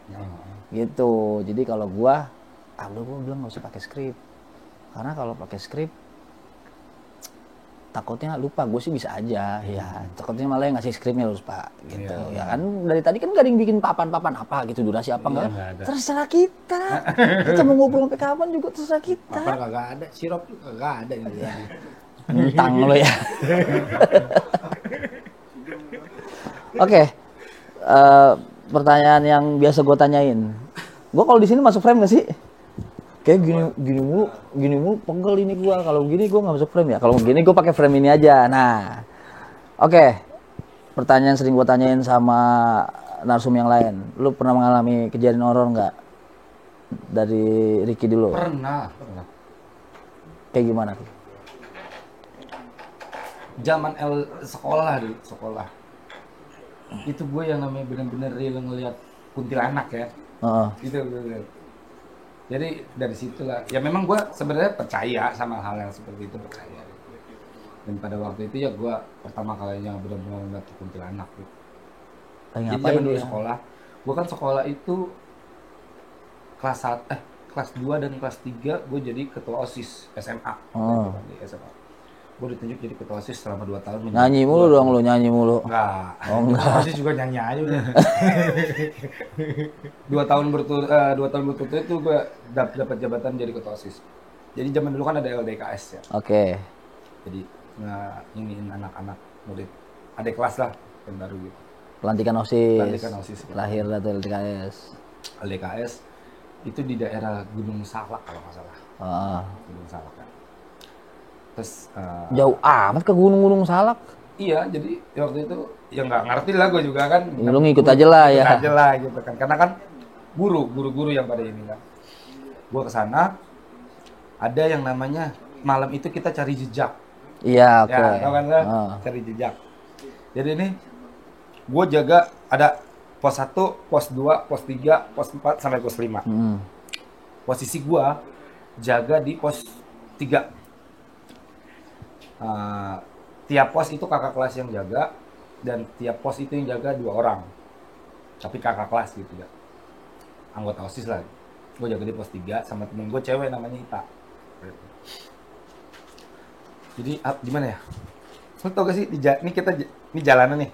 Gitu. Jadi kalau gua udah gue bilang nggak usah pakai skrip, karena kalau pakai skrip takutnya lupa. Gue sih bisa aja, ya. Takutnya malah yang ngasih skripnya lupa, gitu. Iya. Ya kan dari tadi kan gak ada yang bikin papan-papan apa gitu, durasi apa enggak? nggak ada. Terserah kita. Kita mau ngobrol sampai kapan juga terserah kita. Papan kagak ada, sirup juga kagak ada ini. Mentang lo ya. Oke. Pertanyaan yang biasa gue tanyain. Gue kalau di sini masuk frame gak sih? Kayak gini mulu pegel ini gue. Kalau gini gue nggak masuk frame ya. Kalau gini gue pakai frame ini aja. Nah, oke. Pertanyaan sering gue tanyain sama narsum yang lain. Lu pernah mengalami kejadian horor nggak? Dari Ricky dulu. Pernah. Kayak gimana tuh? Zaman sekolah dulu, sekolah. Itu gue yang namanya bener-bener real ngeliat kuntilanak ya. Heeh. Gitu gue lihat. Jadi dari situlah, ya memang gue sebenarnya percaya sama hal yang seperti itu, percaya. Dan pada waktu itu ya gue pertama kalinya benar-benar ngeliat kuntilanak gitu. Lagi Jadi ngapain zaman dulu dia? sekolah, gue kan sekolah itu kelas 2 dan kelas 3 gue jadi ketua OSIS SMA. Oh. Di SMA. Gue ditunjuk jadi ketua OSIS selama 2 tahun. Nyanyi mulu dong lu, nyanyi mulu. Enggak. Oh, enggak. OSIS juga nyanyi aja udah. 2 tahun berturut-turut itu gue dapat jabatan jadi ketua OSIS. Jadi zaman dulu kan ada LDKS ya. Oke. Jadi ingin anak-anak murid adik kelas lah yang baru gitu. Pelantikan OSIS. Pelantikan OSIS. Lahir atau LTKS. LDKS itu di daerah Gunung Salak kalau nggak salah. Ah. Gunung Salak kan. Terus Jauh amat ke gunung-gunung Salak. iya, jadi waktu itu ya nggak ngerti lah gue juga kan. Ya, lu ngikut aja lah ya. Ikut aja lah gitu kan. Karena kan guru-guru yang pada ini kan. Gue kesana, ada yang namanya malam itu kita cari jejak. Iya, oke. Ya, tau kan kan? Ah. Cari jejak. Jadi ini gue jaga ada pos 1, pos 2, pos 3, pos 4 sampai pos 5. Hmm. Posisi gue jaga di pos 3. Tiap pos itu kakak kelas yang jaga dan tiap pos itu yang jaga 2 orang. Tapi kakak kelas gitu ya. Anggota OSIS lah. Gue jaga di pos 3 sama temen gue cewek namanya Ita. Jadi gimana ya? Lo tau gak sih ini kita ini jalanan nih.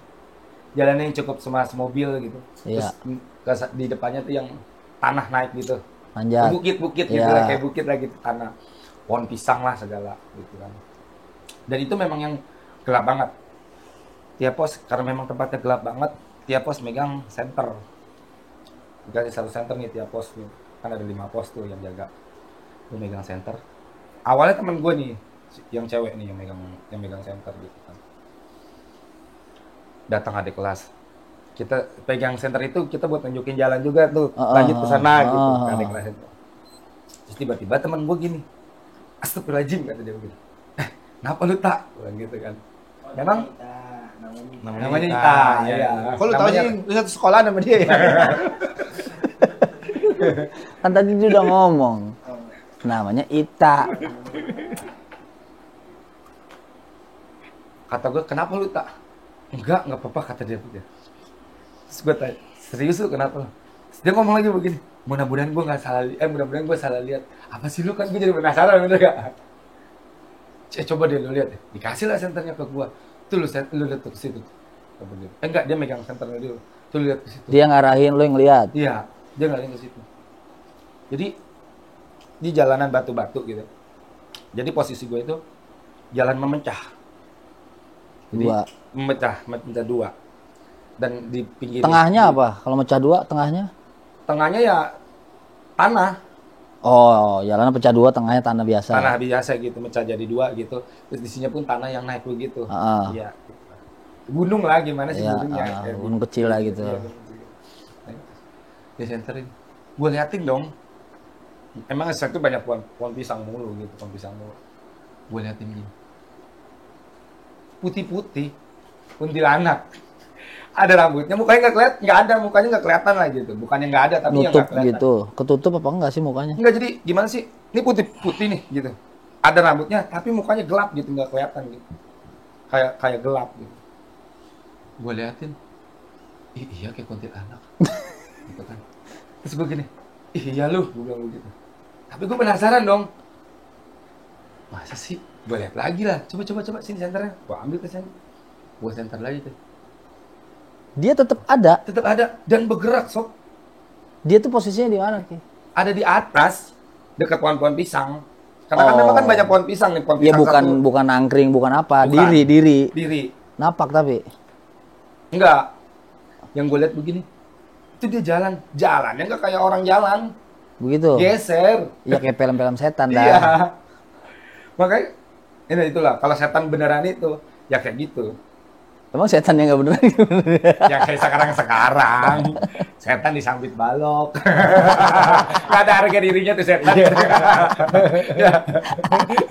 Jalanan yang cukup semobil gitu. Iya. Terus di depannya tuh yang tanah naik gitu. Manjat. Bukit-bukit gitu Iya. lah, kayak bukit lah gitu tanah. Pohon pisang lah segala gitu kan. Dan itu memang yang gelap banget. Tiap pos karena memang tempatnya gelap banget, tiap pos megang center. Dikasih 1 center nih tiap pos nih. Kan ada 5 pos tuh yang jaga. Gue megang center. Awalnya temen gue nih, yang cewek nih yang megang center gitu kan. Datang adik kelas. Kita pegang center itu kita buat nunjukin jalan juga tuh, lanjut ke sana gitu ke adik kelas itu. Terus tiba-tiba temen gue gini, astagfirullahaladzim kata dia begitu. Kenapa lu tak? Bilang gitu kan. Memang namanya Ita. Iya. Kok lu tau sih lu satu sekolah sama dia ya? Kan tadi dia udah ngomong. Namanya Ita. Kata gue, kenapa lu tak? Enggak apa-apa kata dia. Terus gue tanya, serius lu kenapa lu? Terus dia ngomong lagi begini, mudah-mudahan gue mudah-mudahan gue salah lihat. Apa sih lu kan gue jadi penasaran bener gak? Coba deh lu lihat deh, dikasih lah senternya ke gue. Tuh lu lihat tuh ke situ. Enggak, dia megang senternya dulu. Tuh lihat ke situ. Dia ngarahin, lu yang lihat. Iya, dia ngarahin ke situ. Jadi di jalanan batu-batu gitu. Jadi posisi gue itu jalan memecah. Jadi, Dua. memecah 2. Dan di pinggir Tengahnya apa? Kalau mecah 2, tengahnya? Tengahnya ya tanah, Oh, jalan pecah 2, tengahnya tanah biasa. tanah biasa gitu, mecah jadi 2 gitu. Terus di sini pun tanah yang naik begitu. Iya. Gunung lah, gimana sih Iya, gunungnya? Kayak gunung gitu. kecil lah gitu. Iya, gunung kecil. Nah, dia senterin. Gue liatin dong. Emang itu banyak pohon pisang mulu gitu, pohon pisang mulu. Gue liatin gini. Putih-putih, kuntilanak. Ada rambutnya, mukanya nggak ada, mukanya nggak kelihatan lah gitu. Bukannya nggak ada, tapi yang Nutup nggak kelihatan. gitu. Ketutup apa enggak sih mukanya? Enggak, jadi gimana sih? Ini putih nih gitu. Ada rambutnya, tapi mukanya gelap gitu, nggak kelihatan gitu. Kayak gelap gitu. Gue liatin, iya kayak kuntilanak. Gitu kan. Terus gue gini, iya lu, gue bilang begitu. Tapi gue penasaran dong. Masa sih? Gue lihat lagi lah. Coba sini senternya. Gue ambil ke senter. Gue senter lagi tuh. Dia tetap ada. Tetap ada dan bergerak, Sob. Dia tuh posisinya di mana, Ki? Ada di atas dekat pohon-pohon pisang. Karena kan memang kan banyak pohon pisang nih, pohon Ya pisang bukan angkring, bukan apa, Bukan. diri. diri. Napak tapi. Enggak. Yang gue lihat begini. Itu dia jalan. Jalannya enggak kayak orang jalan. Begitu. Geser. Ya kayak film-film setan dah. Iya. Makanya itulah kalau setan beneran itu ya kayak gitu. Emang setan yang nggak beneran? Ya kayak sekarang setan disambit balok. Nggak ada harga dirinya tuh setan. Ya.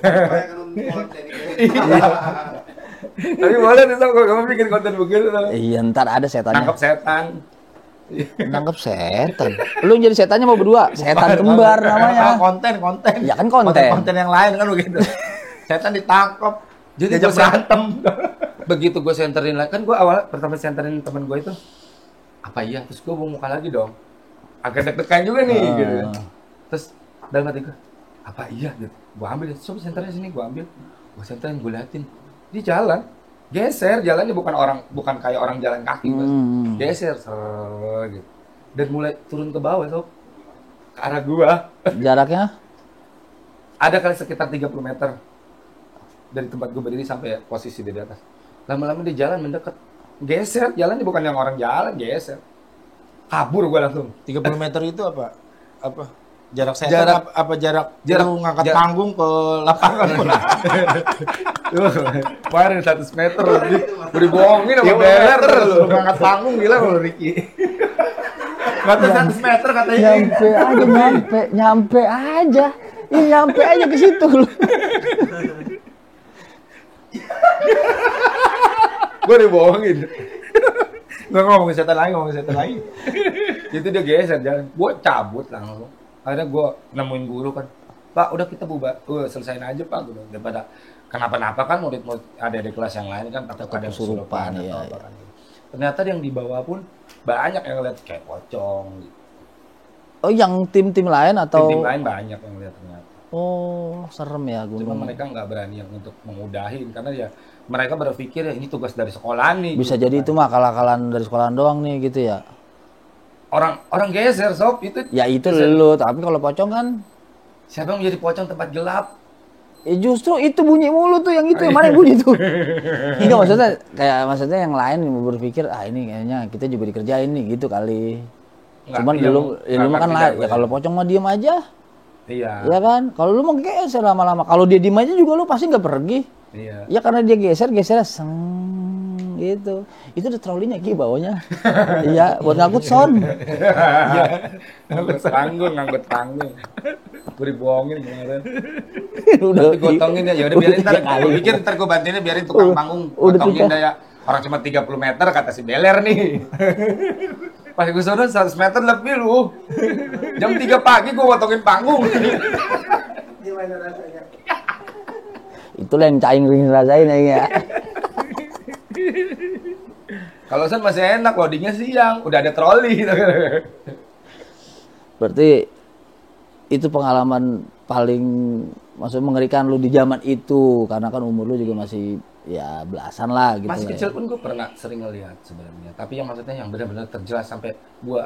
Kayak nonton konten gitu. Tapi boleh tuh Sob, kalau kamu bikin konten begitu tuh. Iya, ntar ada setannya. Nangkep setan. Nangkep setan. Lu jadi setannya mau berdua? Setan kembar namanya. Konten. Ya kan konten. Konten yang lain kan begitu. Setan ditangkap. Jadi Diajak gue berantem. Begitu gue senterin lagi, kan gue awal pertama senterin temen gue itu apa iya, terus gue mau muka lagi dong, agak deg-degan juga nih gitu kan. Terus dalam hati gue apa iya gitu, gue ambil, coba senternya sini, gue ambil, gue senterin, gue liatin dia jalan, geser jalannya bukan kayak orang jalan kaki, Mas. Geser gitu, dan mulai turun ke bawah Sob, ke arah gue. Jaraknya? Ada kali sekitar 30 meter dari tempat gue berdiri sampai posisi dia di atas. Lama-lama dia jalan mendekat. Geser, jalannya bukan yang orang jalan, geser. Kabur gue langsung. 30 meter itu apa? Apa? Jarak setan jarak lu ngangkat panggung ke lapangan? Kemarin 100 meter lebih. Gue dibohongin sama beler lu. Ngangkat panggung gila lu Ricky. Ngangkat 100 meter katanya. Nyampe aja. Ini nyampe aja ke situ lu. Gue dibohongin. Gue ngomongin setan lagi. Itu dia geser jalan. Gue cabut langsung. Akhirnya gue nemuin guru kan. Pak, udah kita bubar. Selesain aja Pak. Gue daripada kenapa-napa kan murid-murid ada di kelas yang lain kan. Takut ada yang kesurupan atau apa kan. Ternyata yang di bawah pun banyak yang lihat kayak pocong. Oh, yang tim-tim lain atau? Tim lain banyak yang lihat ternyata. Oh, serem ya gunung. Cuma mereka nggak berani yang untuk memudahin karena ya mereka berpikir ya ini tugas dari sekolah nih. Bisa gitu jadi kan. itu mah akal-akalan dari sekolahan doang nih gitu ya. Orang geser Sob itu. Ya itu lu, tapi kalau pocong kan Siapa yang menjadi pocong tempat gelap? justru itu bunyi mulu tuh yang itu, yang mana yang bunyi tuh. Enggak, maksudnya yang lain berpikir ini kayaknya kita juga dikerjain nih gitu kali. Enggak, Cuman iya, lu enggak kan ngerti lah, dah gue. ya kalau pocong mah diem aja. Iya. Ya kan? Kalau lu mau geser lama-lama. Kalau dia diem aja juga lu pasti nggak pergi. Iya. Ya karena dia gesernya seng gitu. Itu udah trolinya Ki bawahnya. Iya, buat ngangkut son. Ngangkut tanggung. Gue dibohongin kemarin. Udah Tapi gotongin ya udah biarin ntar. kali. Gue pikir ntar gue bantuinnya biarin tukang panggung. Udah Gotongin tiga. dah ya. Orang cuma 30 meter kata si Beler nih. Pas gue sono 100 meter lebih lu. Jam 3 pagi gue gotongin panggung. Gimana rasanya? Itulah yang Caing ring rasain ya. Kalau San masih enak, loadingnya siang, udah ada troli. Berarti itu pengalaman paling maksudnya mengerikan lu di zaman itu, karena kan umur lu juga masih ya belasan lah gitu. Masih lah kecil ya. pun gue pernah sering ngelihat sebenarnya. Tapi yang maksudnya yang benar-benar terjelas sampai gue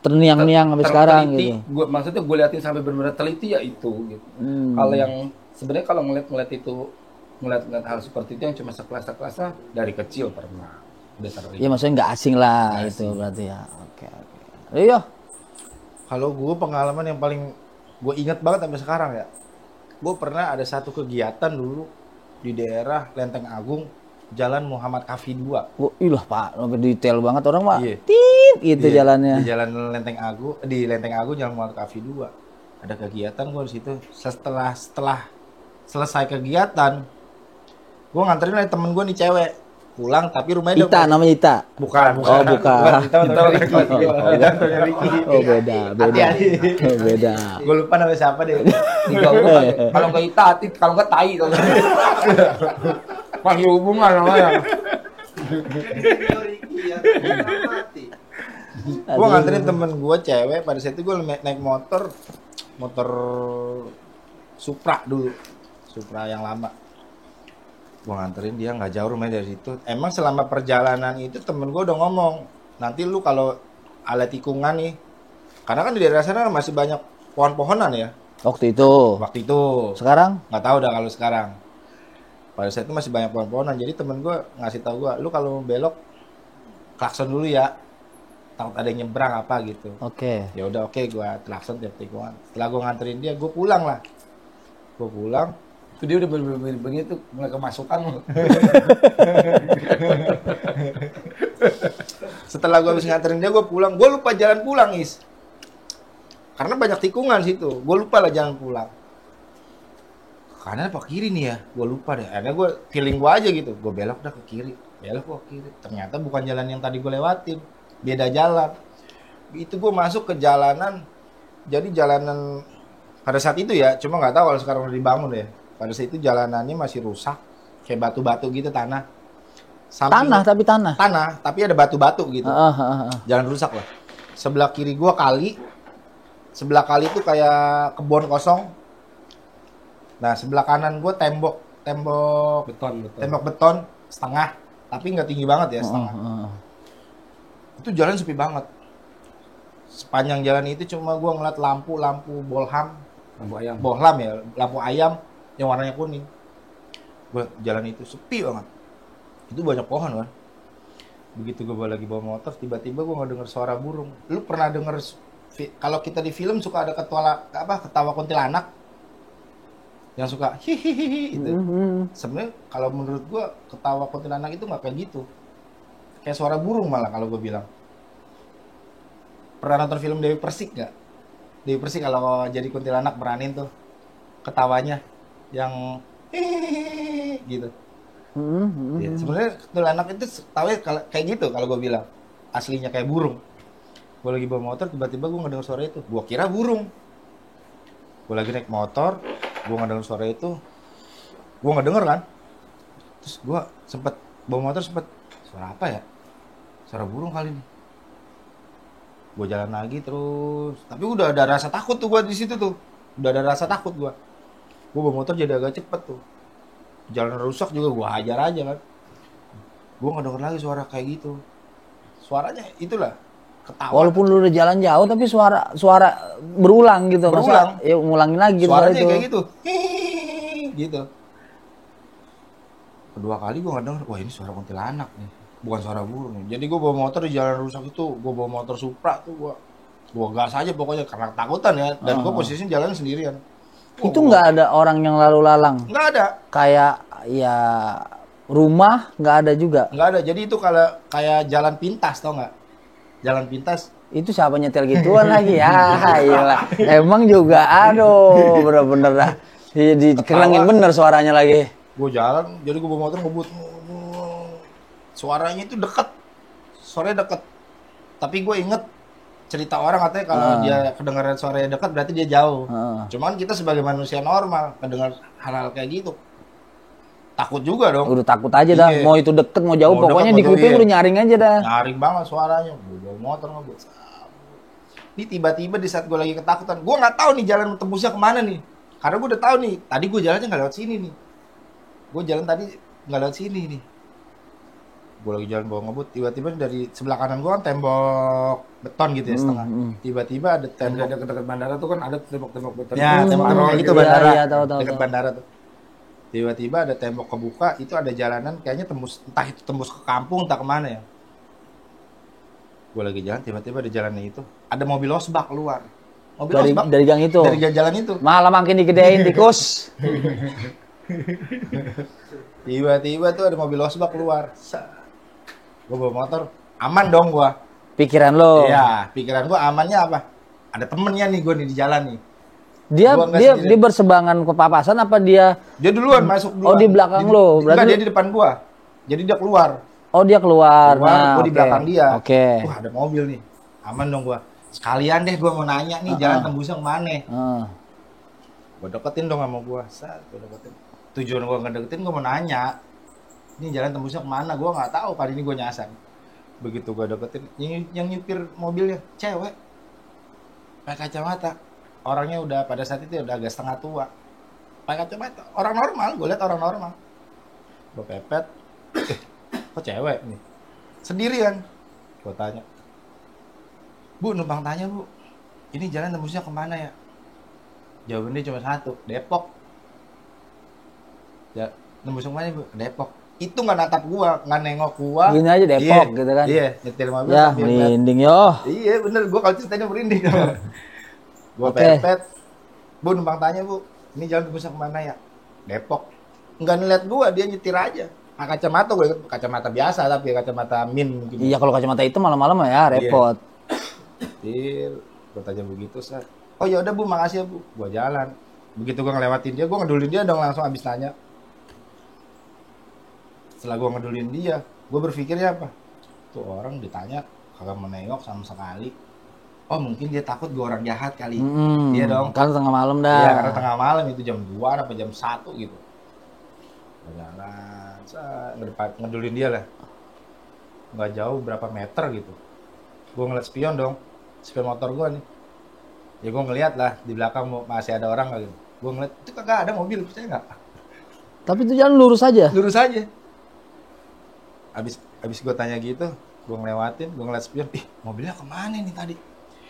Terniang-niang sampai sekarang gitu. Maksudnya gue liatin sampai benar-benar teliti ya itu. Gitu. Kalau yang sebenarnya kalau ngeliat hal seperti itu yang cuma sekelas-kelasnya dari kecil pernah. Udah sering. Ya maksudnya nggak asing lah Nggak itu asing. berarti ya. Oke. Iya. Kalau gue pengalaman yang paling gue ingat banget sampai sekarang ya, gue pernah ada satu kegiatan dulu di daerah Lenteng Agung, Jalan Muhammad Kafi 2. Oh, ilah Pak, sampai detail banget orang Pak. Iya. Tit gitu Iya, jalannya. Di Jalan Lenteng Agung, di Lenteng Agung Jalan Muhammad Kafi 2. Ada kegiatan gue di situ. Setelah selesai kegiatan, gue nganterin lagi temen gue nih cewek pulang, tapi rumahnya Ita namanya Ita. bukan. Oh, bukan. Ita Ricky. Ita Antonia Ricky. Oh beda. Hati-hati. Oh, beda. Gue lupa namanya siapa deh. Kalau nggak ita hati, kalau nggak tai. Masih hubungan namanya. Ricky ya, mati. Gue nganterin temen gue cewek, pada saat itu gue naik motor Supra dulu. Supra yang lama. Gue nganterin dia nggak jauh rumahnya dari situ. Emang selama perjalanan itu temen gue udah ngomong, nanti lu kalau ala tikungan nih, karena kan di daerah sana masih banyak pohon-pohonan ya. Waktu itu. Waktu itu Sekarang? nggak tahu dah kalau sekarang. Pada saat itu masih banyak pohon-pohonan. Jadi temen gue ngasih tahu gue, lu kalau belok klakson dulu ya. Takut ada yang nyebrang apa gitu. Oke. Ya udah oke, gue klakson tiap tikungan. Setelah gue nganterin dia, gue pulang lah. Gue pulang, itu dia udah begitu mulai kemasukan loh. Setelah gue habis nganterin dia, gue pulang. Gue lupa jalan pulang, Is. Karena banyak tikungan situ. Gue lupa lah jalan pulang. Kanan apa kiri nih ya? Gue lupa deh. Akhirnya gue feeling gue aja gitu. Gue belok dah ke kiri. Belok gue ke kiri. Ternyata bukan jalan yang tadi gue lewatin. Beda jalan. Itu gue masuk ke jalanan. Jadi jalanan pada saat itu ya. Cuma nggak tahu kalau sekarang udah dibangun ya. Pada saat itu jalanannya masih rusak. Kayak batu-batu gitu tanah. Tanah, tapi tanah. Tanah, tapi ada batu-batu gitu. Ah. Jalan rusak lah. Sebelah kiri gua kali. Sebelah kali itu kayak kebun kosong. Nah, sebelah kanan gua tembok beton setengah, tapi nggak tinggi banget ya, setengah. Itu jalan sepi banget. Sepanjang jalan itu cuma gua ngeliat lampu bolham, bohlam ya, lampu ayam yang warnanya kuning. Gua jalan itu sepi banget. Itu banyak pohon kan. Begitu gue lagi bawa motor, tiba-tiba gue nggak dengar suara burung. Lu pernah denger kalau kita di film suka ada ketawa kuntilanak yang suka hihihi itu. Sebenarnya kalau menurut gue ketawa kuntilanak itu nggak kayak gitu. Kayak suara burung malah kalau gue bilang. Pernah nonton film Dewi Persik nggak? Dewi Persik kalau jadi kuntilanak beranin tuh ketawanya yang hihihi gitu. Ya, sebenarnya kuntilanak itu tahu kayak gitu kalau gue bilang aslinya kayak burung. Gue lagi bawa motor tiba-tiba gue ngedenger suara itu, gue kira burung. Gue lagi naik motor, gue ngedenger suara itu, gue ngedenger kan. Terus gue sempet bawa motor suara apa ya? Suara burung kali ini. Gue jalan lagi terus, tapi udah ada rasa takut tuh gue di situ tuh, udah ada rasa takut gue. Gue bawa motor jadi agak cepet tuh. Jalan rusak juga gue hajar aja kan. Gue nggak denger lagi suara kayak gitu. Suaranya itulah ketawa. Walaupun lu udah jalan jauh tapi suara berulang gitu. Berulang. Masa, ya ngulangin lagi gitu. Suaranya itu. kayak gitu. Gitu. Kedua kali gue nggak denger. Wah ini suara kuntilanak nih. Bukan suara burung nih. Jadi gue bawa motor di jalan rusak itu. Gue bawa motor Supra tuh gue gas aja pokoknya karena ketakutan ya. Dan gue posisinya jalan sendirian. Itu nggak ada orang yang lalu lalang. Nggak ada. Kayak ya rumah nggak ada juga. Nggak ada. Jadi itu kalau kayak jalan pintas tau nggak? Jalan pintas. Itu siapa nyetel gituan lagi ya? Iyalah. Emang juga aduh bener-bener dah. Dikerangin bener suaranya lagi. Gue jalan, jadi gue bawa motor ngebut. Suaranya itu dekat. Suaranya dekat. Tapi gue inget cerita orang katanya kalau dia kedengaran suaranya dekat berarti dia jauh. Cuman kita sebagai manusia normal kedengar hal-hal kayak gitu. Takut juga dong. Udah takut aja dah. Iya. Mau itu deket mau jauh Mau pokoknya deket, di mau jauh, kuping iya. udah nyaring aja dah. Nyaring banget suaranya. Gue bawa motor ngebut. Ini tiba-tiba di saat gue lagi ketakutan, gue nggak tahu nih jalan tembusnya kemana nih. Karena gue udah tahu nih, tadi gue jalannya nggak lewat sini nih. Gue jalan tadi nggak lewat sini nih. Gue lagi jalan bawa ngebut, tiba-tiba dari sebelah kanan gue kan tembok beton gitu ya setengah. Tiba-tiba ada tembok Dekat bandara tuh kan ada tembok-tembok beton. ya tembok kayak gitu Iya, bandara, iya, tahu, dekat tahu. bandara tuh. Tiba-tiba ada tembok kebuka, itu ada jalanan kayaknya tembus, entah itu tembus ke kampung, entah kemana ya. Gue lagi jalan, tiba-tiba di jalannya itu ada mobil osbak keluar. Mobil osbak Dari gang itu. dari jalan itu. Malah makin digedein tikus. Tiba-tiba tuh ada mobil osbak keluar. Gue bawa motor, aman dong gue. Pikiran lo. Iya, pikiran gue amannya apa? Ada temennya nih gue nih di jalan nih. Dia Gua nggak dia sendiri. dia bersebangan ke papasan apa dia? Dia duluan masuk duluan. Oh, di belakang lo. Enggak, Berarti dia di depan gue. Jadi dia keluar. Oh, dia keluar. Gue di oke. belakang dia. Oke. Wah, ada mobil nih. Aman dong gue. Sekalian deh gue mau nanya nih jalan tembusnya kemana. Gue deketin dong sama gue. Gue deketin. Tujuan gue ngedeketin gue mau nanya. Ini jalan tembusnya kemana? Gue nggak tahu. Kali ini gue nyasar. Begitu gue deketin, yang nyupir mobilnya cewek, pakai kacamata. Orangnya udah pada saat itu udah agak setengah tua. pakai kacamata. Orang normal, gue lihat orang normal. Gue pepet, kok cewek nih? Sendirian. Gue tanya, Bu, numpang tanya Bu, ini jalan tembusnya kemana ya? Jawabannya cuma satu, Depok. Ya, nembus kemana Bu? Depok. Itu nggak natap gua, nggak nengok gua. Gini aja Depok gitu kan. Iya, nyetir mobil. Ya, sambil ngeliat. merinding yo. Iya bener, gua kalau ceritanya merinding. Gua Oke. pepet, Bu numpang tanya Bu, ini jalan tembusnya kemana ya? Depok. Nggak ngeliat gua, dia nyetir aja. Nah, kacamata gue ikut kacamata biasa tapi kacamata min mungkin. Iya kalau kacamata itu malam-malam ya repot. Iya. Gua tanya begitu, Sat. Oh ya udah Bu, makasih ya Bu. Gua jalan. Begitu gua ngelewatin dia, gua ngedulin dia dong langsung abis nanya. Setelah gue ngedulin dia, gue berpikirnya apa? Tuh orang ditanya, kagak menengok sama sekali. Oh mungkin dia takut gue orang jahat kali. Iya dong. Kan tengah malam dah. Iya karena tengah malam itu jam 2 apa jam 1 gitu. Gua jalan, ngedulin dia lah. Nggak jauh berapa meter gitu. Gue ngeliat spion dong, spion motor gue nih. Ya gue ngeliat lah di belakang masih ada orang kali. Gue ngeliat itu kagak ada mobil, percaya nggak? Tapi itu jalan lurus aja. Lurus aja. Abis gue tanya gitu, gue ngelewatin, gue ngeliat spion, ih mobilnya kemana nih tadi?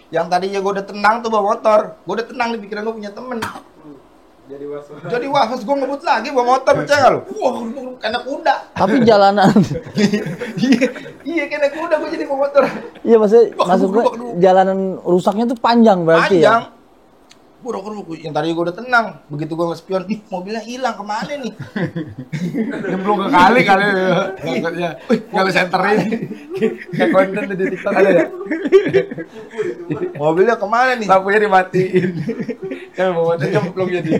Yang tadinya gue udah tenang tuh bawa motor, gue udah tenang di pikiran gue punya temen. Jadi was-was. Jadi wah pas gue ngebut lagi bawa motor, percaya nggak lu? Wah kena kuda. Tapi jalanan. Iya kena kuda gue jadi bawa motor. Iya maksud gue jalanan rusaknya tuh panjang berarti Panjang. ya. Buruk yang tadi gue udah tenang, begitu gue nge-spion, ih mobilnya hilang kemana nih? Belum ke kali ya. Nggak bisa enterin. Kayak konten di TikTok ada ya. Mobilnya kemana nih? Lampunya dimatiin. Kan bawa motor belum jadi.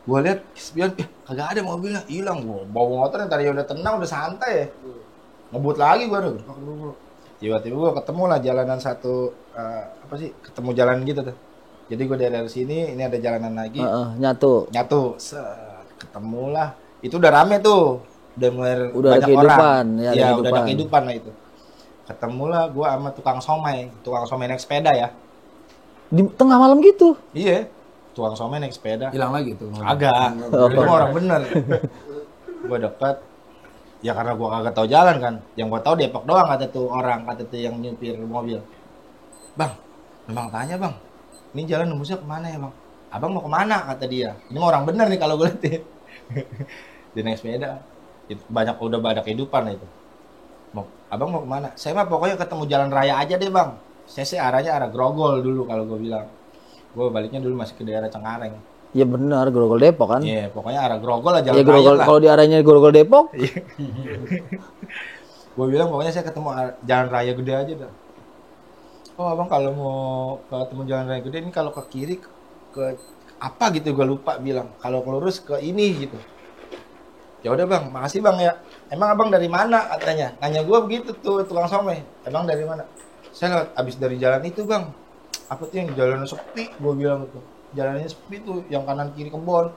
Gue lihat spion, kagak ada mobilnya, hilang. Gue bawa motor yang tadi udah tenang, udah santai ya. Ngebut lagi gue udah. Tiba-tiba gue ketemu lah jalanan satu, ketemu jalan gitu tuh. Jadi gue dari sini, ini ada jalanan lagi. Nyatu. Ketemu lah. Itu udah rame tuh. Udah mulai Udah ada banyak kehidupan, orang. ya, ada Iya, udah ada kehidupan. kehidupan lah itu. Ketemu lah gue sama tukang somai. Tukang somai naik sepeda ya. Di tengah malam gitu. Iya. Tukang somai naik sepeda. Hilang lagi tuh. Agak. Itu mah orang bener. Gue dekat. Ya karena gue kagak tahu jalan kan. Yang gue tahu Depok doang kata tuh orang, kata tuh yang nyupir mobil. Bang, memang tanya bang. Ini jalan nembusnya kemana ya bang? Abang mau kemana kata dia. Ini mah orang bener nih kalau gue liatin. Dia naik sepeda. Itu udah banyak kehidupan itu. Abang mau kemana? Saya mah pokoknya ketemu jalan raya aja deh bang. Saya sih arahnya arah Grogol dulu kalau gue bilang. Gue baliknya dulu masih ke daerah Cengkareng. Ya benar, Grogol Depok kan. Iya, pokoknya arah Grogol aja jalan Ya Grogol, raya lah. kalau di arahnya Grogol Depok. Gue bilang pokoknya saya ketemu jalan raya gede aja dah. Oh abang kalau mau ketemu jalan raya gede ini kalau ke kiri ke apa gitu gue lupa bilang. Kalau lurus ke ini gitu. Ya udah bang, makasih bang ya. Emang abang dari mana katanya? Nanya gue begitu tuh tukang somai. Emang dari mana? Saya lewat abis dari jalan itu bang. Apa tuh yang jalan sepi? Gue bilang gitu. Jalannya sepi tuh, yang kanan kiri kebon.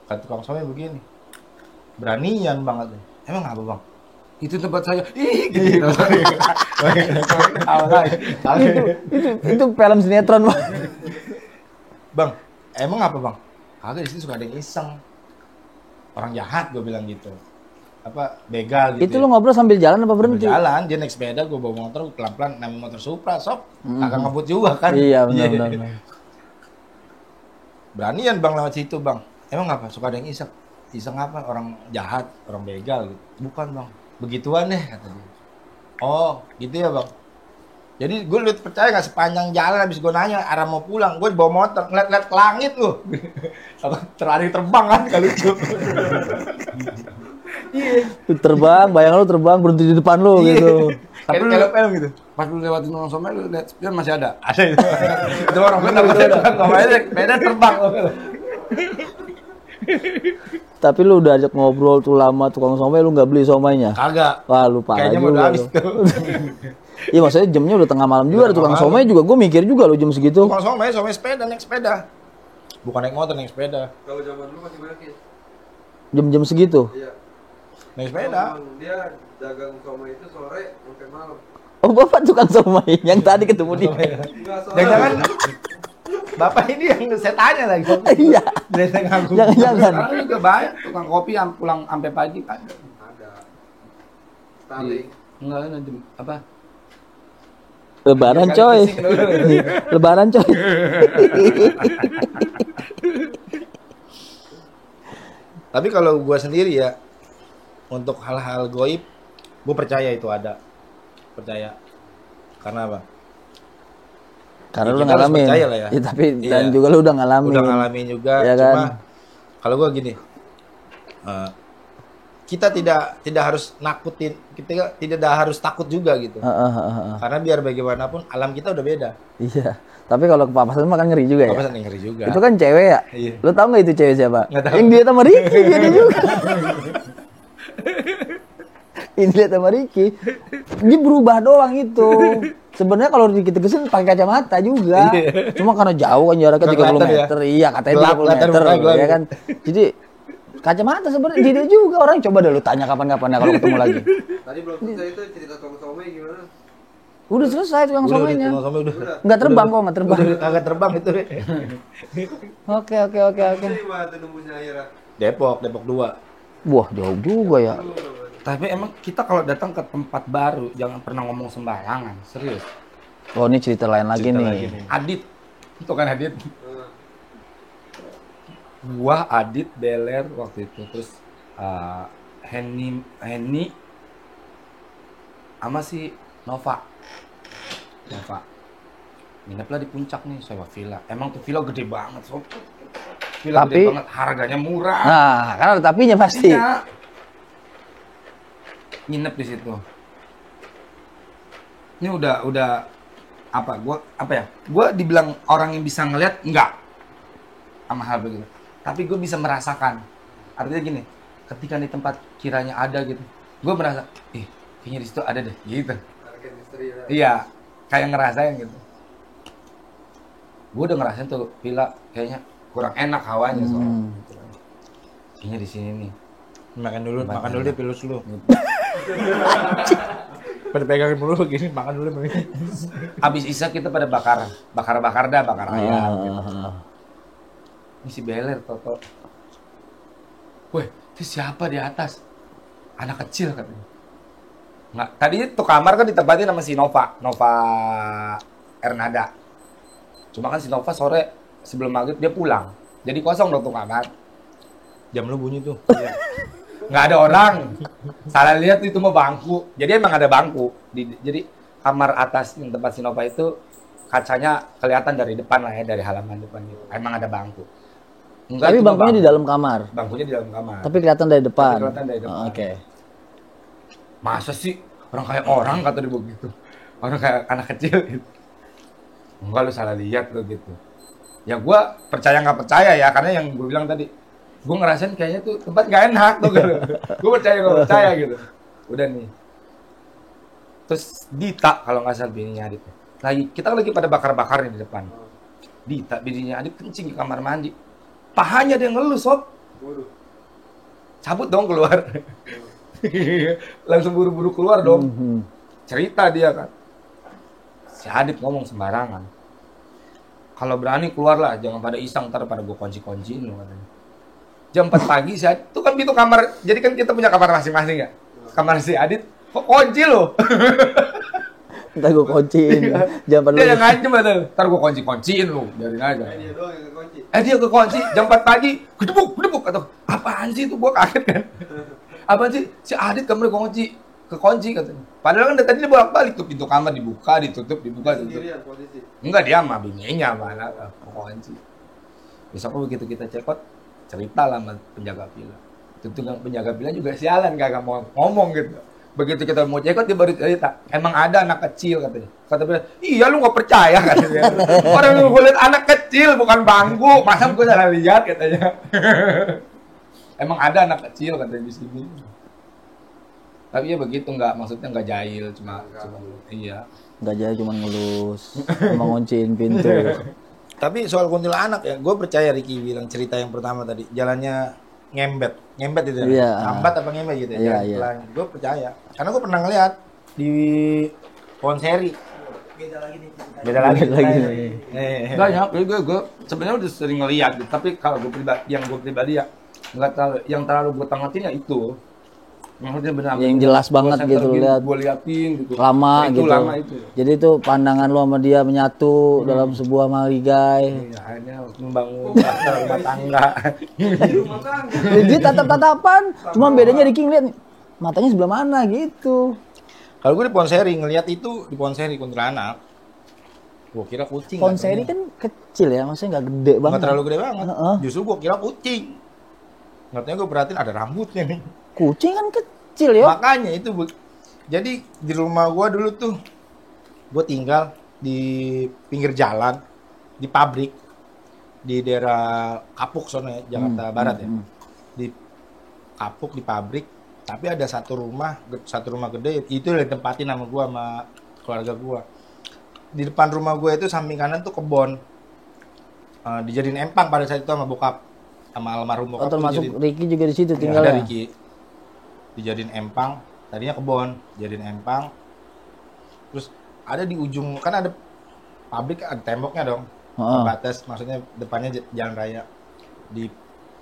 Kata tukang somai begini. Beranian banget. Emang apa bang? Itu tempat saya. Ih, gitu. itu film sinetron bang. Bang, emang apa bang? Kagak di situ suka ada yang iseng. Orang jahat gue bilang gitu. Apa begal gitu. Itu lu ngobrol sambil jalan apa berhenti? Jalan, dia naik sepeda, gue bawa motor pelan-pelan, namanya motor Supra, sob. Kagak ngebut juga kan. Iya benar. Beranian bang lewat situ bang. Emang apa? Suka ada yang iseng. Iseng apa? Orang jahat, orang begal gitu. Bukan bang. Begituan deh kata dia. Oh, gitu ya bang. Jadi gue liat percaya gak sepanjang jalan habis gue nanya arah mau pulang, gue bawa motor ngeliat-ngeliat ke langit loh. Terlari terbang kan kalau lucu. Lu terbang, bayangan lu terbang berhenti di depan lu gitu. Tapi film gitu. Pas lu lewatin orang somai lu lihat spion masih ada. Ada itu. Itu orang bener beda terbang. Tapi lu udah ajak ngobrol tuh lama tukang somai, lu nggak beli somainya? Kagak. Wah lu parah Kayaknya juga udah habis lu. tuh. Iya maksudnya jamnya udah tengah malam juga, ada tukang tengah somai juga, gue mikir juga lu jam segitu. Tukang somai sepeda, naik sepeda. Bukan naik motor, naik sepeda. Kalau zaman dulu masih banyak ya. Jam-jam segitu. Iya. Naik sepeda. Emang dia dagang somai itu sore sampai malam. Oh bapak tukang somai yang tadi ketemu dia. Enggak sore. Jangan-jangan Bapak ini yang saya tanya lagi. Iya. Jelenteng aku. Jangan-jangan. Sekarang juga banyak tukang kopi yang pulang sampai pagi kan. Ada. Starling. Enggak nanti apa? Lebaran Kali coy. pusing dulu. Lebaran coy. Tapi kalau gue sendiri ya, untuk hal-hal goib, gue percaya itu ada. Percaya. Karena apa? Karena Ya, lu kita harus ngalamin. percaya lah ya. Tapi Iya. dan juga lu udah ngalamin. Udah ngalamin juga. Ya Cuma kan? kalau gue gini, kita tidak harus nakutin, kita tidak harus takut juga gitu. Heeh. Karena biar bagaimanapun alam kita udah beda. Iya. Tapi kalau kepapasan mah kan ngeri juga ya. Apa sih ngeri juga? Itu kan cewek ya? Iya. Lu tahu nggak itu cewek siapa? Nggak tahu. Yang dia sama Ricky, dia juga. Ini dia sama Ricky. Dia berubah doang itu. Sebenarnya kalau kita kesin pakai kacamata juga. Iya. Cuma karena jauh kan jaraknya Nggak 30 kelihatan ya? meter. Iya, katanya Gelap, 30 kelihatan meter. mukanya gelap. Ya kan? Jadi kacamata sebenarnya dia juga orang coba deh lu tanya kapan-kapan ya kalau ketemu lagi. Tadi belum selesai itu cerita tukang somai gimana? Udah selesai tukang somainya. Udah. Enggak terbang kok, enggak terbang. Udah kagak terbang itu. Oke. Ini mana tuh nembusnya akhirnya? Depok 2. Wah, jauh juga ya. Tapi emang kita kalau datang ke tempat baru jangan pernah ngomong sembarangan, serius. Oh, ini cerita lain lagi Cerita nih. lagi nih. Adit, itu kan Adit. Gua Adit Beler waktu itu, terus Henny sama si Nova. Ngineplah di puncak nih, sewa villa. Emang tuh villa gede banget, sob. Villa Tapi- gede banget, harganya murah. Nah, kan ada tapinya pasti. Iya. Nginep di situ. Ini udah apa? Gua dibilang orang yang bisa ngeliat enggak sama hal begitu. Tapi gue bisa merasakan. Artinya gini, ketika di tempat kiranya ada gitu, gue merasa, kayaknya di situ ada deh, gitu. Target misteri lah. Iya, kayak ngerasain gitu. Gue udah ngerasain tuh villa kayaknya kurang enak hawanya soalnya. Kayaknya di sini nih. Makan dulu Makan deh dulu. pilus lu. Pada pegangin mulu gini, makan dulu begini. Abis isa kita pada bakar ayam gitu. Ini si Beler Toto. Weh, itu siapa di atas? Anak kecil katanya. Nggak, tadinya tuh kamar kan ditempatin sama si Nova Ernada. Cuma kan si Nova sore sebelum maghrib dia pulang. Jadi kosong dong tuh kamar. Jam lu bunyi tuh. Nggak ada orang. Salah lihat itu mah bangku. Jadi emang ada bangku. Jadi kamar atas yang tempat si Nova itu kacanya kelihatan dari depan lah ya, dari halaman depan gitu. Emang ada bangku. Enggak, Tapi itu mah bangkunya di bangku. dalam kamar. Bangkunya di dalam kamar. Tapi kelihatan dari depan. Tapi kelihatan dari depan. Oh, Oke. Masa sih orang kayak orang kata dia begitu. Orang kayak anak kecil gitu. Enggak, lu salah lihat lo gitu. Ya gua percaya nggak percaya ya, karena yang gue bilang tadi, gue ngerasain kayaknya tuh tempat nggak enak tuh gitu. Gue percaya nggak percaya gitu. Udah nih. Terus Dita kalau nggak salah bininya Adit. Kita lagi pada bakar-bakar nih di depan. Dita bininya Adit kencing di kamar mandi. Pahanya dia ngelus, sob. Waduh. Cabut dong keluar. Langsung buru-buru keluar dong. Cerita dia kan. Si Adit ngomong sembarangan. Kalau berani keluarlah, jangan pada iseng, ntar pada gue kunci-kunciin lu katanya. Jam 4 pagi si Adit, itu kan pintu kamar, jadi kan kita punya kamar masing-masing ya. Kamar si Adit, kok kunci lo? Ntar gue kunciin. Jangan Dia yang perlu. ngancem aja, ntar gue kunci-kunciin lu, biarin aja. Dia doang yang kekunci. Dia kekunci, jam 4 pagi, gedebuk, atau apaan sih itu, gue kaget kan. Apaan sih, si Adit kamar kekunci katanya. Padahal kan dari tadi dia bolak-balik tuh, pintu kamar dibuka, ditutup, dibuka, ditutup. Sendirian posisi. Enggak, dia sama bininya malah kekunci. Besok begitu kita cekot, cerita lah sama penjaga villa. Itu penjaga villa juga sialan, kagak mau ngomong gitu. Begitu kita mau cekot, dia baru cerita, emang ada anak kecil katanya. Kata dia, iya lu nggak percaya katanya. Orang yang gue lihat anak kecil bukan bangku, masa gue salah lihat katanya. Emang ada anak kecil katanya di sini. Tapi ya begitu, maksudnya nggak jahil, cuma iya. Nggak jadi cuma ngelus. Cuma ngunciin pintu. Tapi soal kuntilanak ya, gue percaya Ricky bilang cerita yang pertama tadi, jalannya ngembet itu ya. Iya. Ngambat apa ngembet gitu ya. Iya. Gue percaya. Karena gue pernah ngeliat di pohon seri. Beda lagi nih ceritanya. Beda lagi. Lagi ceritanya. nih. Banyak, gue sebenarnya udah sering ngeliat, tapi kalau gue pribadi ya nggak terlalu, yang terlalu gue tangatin ya itu, maksudnya benar. Yang jelas banget gitu lihat. Gue liatin gitu. Lama Itu gitu. lama itu. Jadi itu pandangan lo sama dia menyatu dalam sebuah maligai. Iya, akhirnya membangun rumah tangga. Di rumah tangga. Dia tatap-tatapan, cuma bedanya Ricky ngeliat matanya sebelah mana gitu. Kalau gue di Ponseri ngelihat itu di Ponseri Kuntilanak. Gue kira kucing. Ponseri kan kecil ya, maksudnya nggak gede banget. Nggak terlalu gede banget. Heeh. Justru gue kira kucing. Ngatanya gue perhatiin ada rambutnya nih. Kucing kan kecil ya. Makanya itu jadi di rumah gua dulu tuh gua tinggal di pinggir jalan di pabrik di daerah Kapuk sono ya, Jakarta Barat ya. Di Kapuk di pabrik, tapi ada satu rumah gede itu yang ditempatin sama gua sama keluarga gua. Di depan rumah gua itu samping kanan tuh kebon. Dijadiin empang pada saat itu sama bokap sama almarhum bokap. Oh, termasuk dijadiin- Ricky juga di situ ada tinggalnya. Ricky dijadiin empang, tadinya kebon, jadiin empang. Terus ada di ujung kan ada pabrik, ada temboknya dong, Heeh. batas, maksudnya depannya jalan raya. Di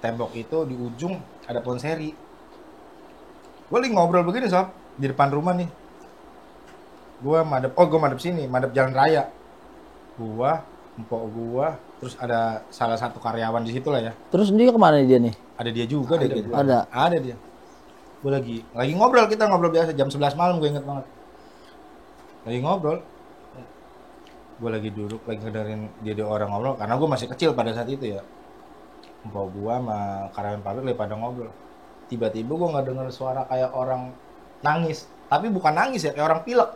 tembok itu di ujung ada Ponseri. Gue lagi ngobrol begini sob di depan rumah nih. Gue madep sini, madep jalan raya. Empok gua, terus ada salah satu karyawan di situ lah ya. Terus dia kemana dia nih? Ada dia juga deh gitu. Ada dia. Gue lagi ngobrol, kita ngobrol biasa jam 11 malam, gue inget banget. Lagi ngobrol. Gue lagi duduk, lagi ngedengerin dia orang ngobrol karena gue masih kecil pada saat itu ya. Empok gue sama karyawan pabrik lagi pada ngobrol. Tiba-tiba gue nggak dengar suara kayak orang nangis, tapi bukan nangis ya, kayak orang pilek.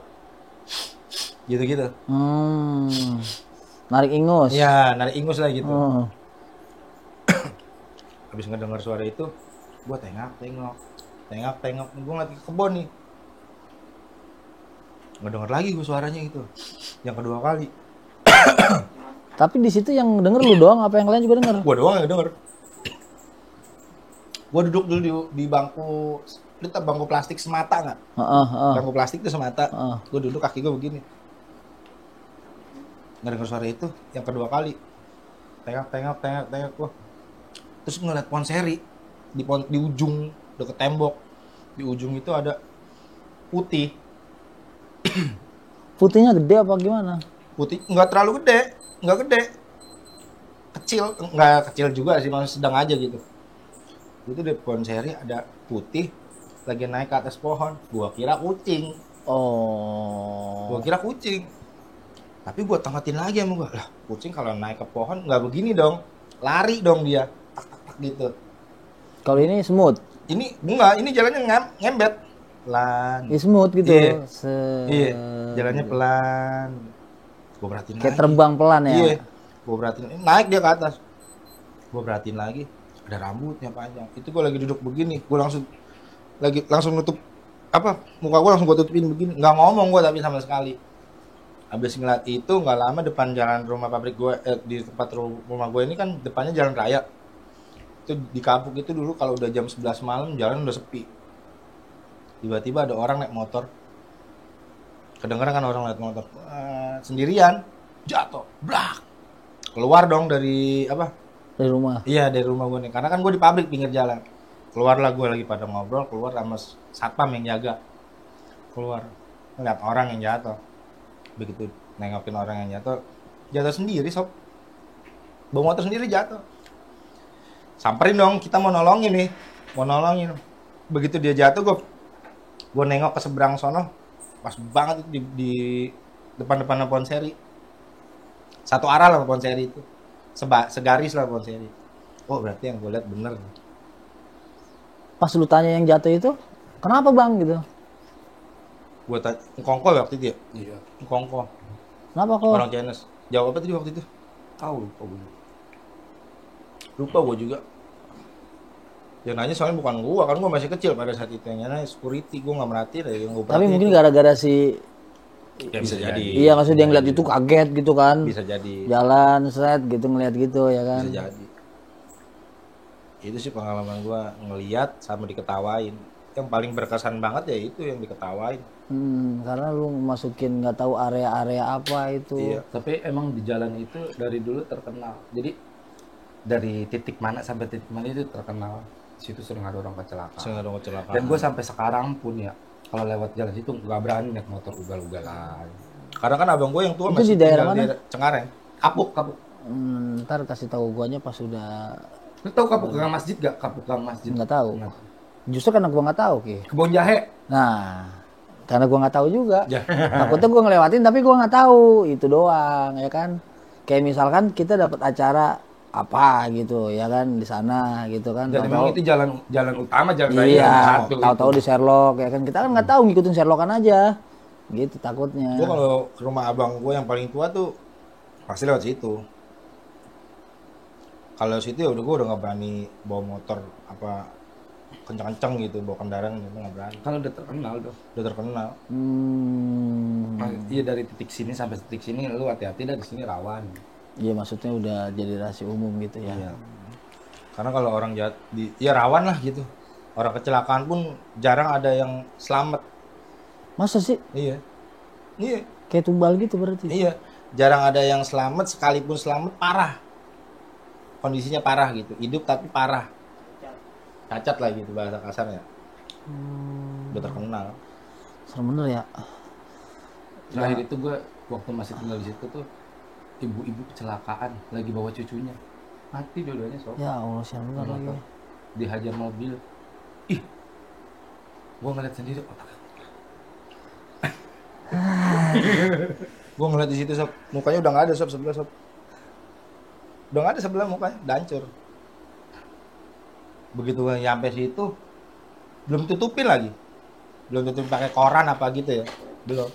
Gitu-gitu. Narik ingus. Iya, narik ingus lah gitu. Oh. Habis ngedengar suara itu, gue tengok, gue ngeliat ke kebon nih. Ngedenger lagi gue suaranya itu, yang kedua kali. Tapi di situ yang denger lu doang, apa yang lain juga denger? Gue doang yang denger. Gue duduk dulu di bangku, lu tau bangku plastik semata nggak? Heeh. Bangku plastik itu semata. Heeh. Gue duduk, kaki gue begini. Ngedenger suara itu, yang kedua kali. Tengok gue. Terus ngeliat Ponseri di ujung deket tembok. Di ujung itu ada putih. Putihnya gede apa gimana? Putih nggak terlalu gede, nggak gede. Kecil, nggak kecil juga sih, masih sedang aja gitu. Itu di Ponseri ada putih lagi naik ke atas pohon. Gua kira kucing. Oh. Gua kira kucing. Tapi gua tangkatin lagi sama gua. Lah, kucing kalau naik ke pohon nggak begini dong. Lari dong dia. Tak gitu. Kalau ini smooth. Ini enggak, ini jalannya ngembet. Pelan. Ya smooth gitu. Iya. Se- Iya, jalannya pelan. Gua perhatiin Kayak lagi. terbang pelan ya. Iya. Gua perhatiin, naik dia ke atas. Gua perhatiin lagi, ada rambutnya panjang. Itu gua lagi duduk begini, gua langsung nutup muka gua langsung gua tutupin begini. Nggak ngomong gua tapi sama sekali. Habis ngeliat itu nggak lama depan jalan rumah pabrik gua, di tempat rumah gua ini kan depannya jalan raya. Itu di Kapuk itu dulu kalau udah jam 11 malam jalan udah sepi. Tiba-tiba ada orang naik motor. Kedengeran kan orang naik motor. Sendirian, jatuh, blak. Keluar dong dari Dari rumah. Iya, dari rumah gue nih. Karena kan gue di pabrik pinggir jalan. Keluarlah gue lagi pada ngobrol, keluar sama satpam yang jaga. Keluar, ngeliat orang yang jatuh. Begitu nengokin orang yang jatuh sendiri sob. Bawa motor sendiri jatuh. Samperin dong, kita mau nolongin nih. Begitu dia jatuh, gue nengok ke seberang sono. Pas banget itu di depan-depan Ponseri. Satu arah lah Ponseri itu. Segaris lah Ponseri. Oh, berarti yang gue lihat bener. Pas lu tanya yang jatuh itu, kenapa bang gitu? Gue tanya, Ngkongko waktu itu ya? Iya. Ngkongko. Kenapa kok? Orang Chinese. Jawab apa tadi waktu itu? Tahu lupa gue. Lupa gue juga. Yang nanya soalnya bukan gue, kan gue masih kecil pada saat itu. Yang nanya security, gue gak merhatiin. Yang gue Tapi mungkin gara-gara si ya, bisa jadi. iya maksud dia ngeliat itu kaget gitu kan. Bisa jadi. Jalan set gitu ngeliat gitu ya kan. Bisa jadi. Itu sih pengalaman gue ngeliat sama diketawain. yang paling berkesan banget ya itu yang diketawain. Karena lu masukin nggak tahu area-area apa itu. Iya. Tapi emang di jalan itu dari dulu terkenal. Jadi dari titik mana sampai titik mana itu terkenal. Situ sering ada orang kecelakaan. Sering ada kecelakaan. Dan gue sampai sekarang pun ya, kalau lewat jalan situ nggak berani naik motor ugal-ugalan. Karena kan abang gue yang tua Itu masih di daerah tinggal mana? di Cengkareng. Kapuk. Ntar kasih tahu guanya pas sudah Lu tahu Kapuk Gang Masjid gak? Kapuk Gang Masjid. nggak tahu. Nggak. Justru karena gua nggak tahu Ki. Kebun jahe. Nah, karena gua nggak tahu juga. Ya. Takutnya gua ngelewatin tapi gua nggak tahu itu doang ya kan. Kayak misalkan kita dapat acara apa gitu ya kan di sana gitu kan. Dan Tahu-tahu- memang itu jalan utama, jalan raya Iya, yang satu. tahu-tahu itu. di Sherlock ya kan. Kita kan nggak tahu ngikutin Sherlockan aja. Gitu takutnya. Gue kalau ke rumah abang gue yang paling tua tuh pasti lewat situ. Kalau situ ya udah gue udah nggak berani bawa motor apa kencang-kencang gitu, bawa kendaraan gitu nggak berani. Kan udah terkenal tuh. Udah terkenal. Iya dari titik sini sampai titik sini lu hati-hati dari sini rawan. Iya maksudnya udah jadi rahasia umum gitu ya. Iya. Karena kalau orang jahat ya rawan lah gitu. Orang kecelakaan pun jarang ada yang selamat. Masa sih Iya. Iya. kayak tumbal gitu berarti? Iya. Jarang ada yang selamat, sekalipun selamat parah. Kondisinya parah gitu. Hidup tapi parah. Cacat lah gitu bahasa kasarnya. Udah terkenal. Serem bener ya. Terakhir itu gue waktu masih tinggal di situ tuh ibu-ibu kecelakaan lagi bawa cucunya. Mati dua-duanya sob. Ya Allah siapa bener Nggak lagi. tahu. Dihajar mobil. Ih. Gue ngeliat sendiri otak. Gue ngeliat di situ sob, mukanya udah nggak ada sob sebelah sob. Udah nggak ada sebelah mukanya, udah hancur. Begitu gue nyampe situ, belum tutupin lagi, belum tutupin pakai koran apa gitu ya, belum.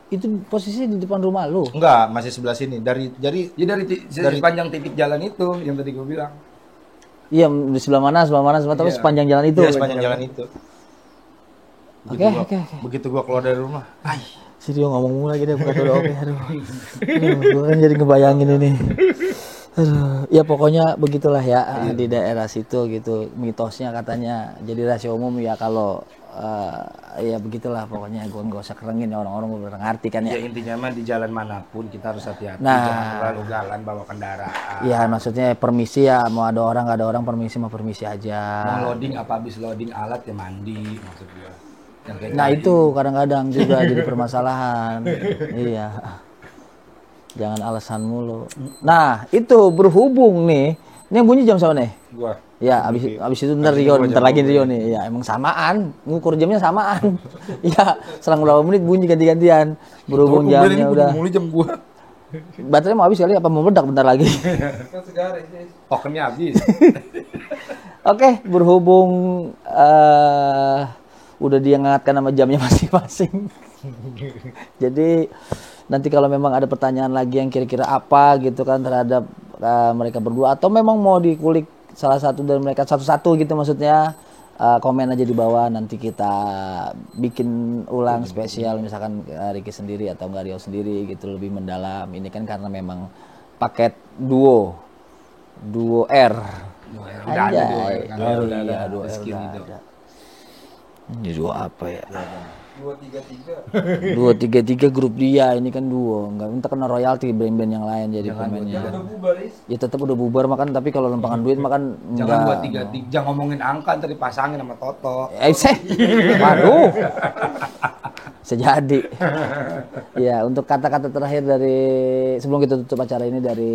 Itu posisi di depan rumah lu. Enggak, masih sebelah sini. Dari Ya dari panjang titik jalan itu yang tadi gue bilang. Iya di sebelah mana, tapi Iya. sepanjang jalan itu. iya, sepanjang jalan itu. Oke, oke, oke. Begitu gua keluar dari rumah, Si Rio ngomong mulu lagi deh bukan udah oke. Aduh, gue kan jadi ngebayangin ini. Aduh, ya pokoknya begitulah ya di daerah situ gitu. Mitosnya katanya jadi rahasia umum ya kalau ya begitulah pokoknya gue nggak usah kerengin ya orang-orang udah ngerti kan Ya ya. intinya mah di jalan manapun kita harus hati-hati. Nah. Jangan terlalu galan bawa kendaraan. Iya maksudnya permisi ya mau ada orang nggak ada orang permisi mah permisi aja. Mau loading apa habis loading alat ya mandi maksud gue. Yang kayak Nah tadi. itu kadang-kadang juga jadi permasalahan. Iya. Jangan alasan mulu. Nah itu berhubung nih. Ini yang bunyi jam sama nih? gua Ya abis itu ntar Rio, bentar lagi Rio nih. Ya emang samaan. Ngukur jamnya samaan. Iya selang berapa menit bunyi ganti-gantian. Berhubung jamnya udah. mulai jam gua. Baterai mau habis kali apa mau meledak bentar lagi. Kan segar sih. tokennya habis. Oke berhubung udah dia ngingatkan nama jamnya masing-masing. Jadi nanti kalau memang ada pertanyaan lagi yang kira-kira apa gitu kan terhadap mereka berdua atau memang mau dikulik salah satu dari mereka satu-satu gitu maksudnya komen aja di bawah nanti kita bikin ulang spesial misalkan Ricky sendiri atau enggak Rio sendiri gitu lebih mendalam. Ini kan karena memang paket duo R. Udah ada dua. Anjay. Kan? Oh, Udah iya, ada dua R skill udah itu. ada. Ini duo apa ya? 233. 233 grup dia ini kan duo, nggak minta kena royalti band-band yang lain jadi pemainnya. Udah bubar is. Ya tetap udah bubar makan tapi kalau lempangan duit makan Jangan buat enggak. 33, jangan ngomongin angka ntar dipasangin sama Toto. Waduh. Sejadi. Ya untuk kata-kata terakhir dari sebelum kita tutup acara ini dari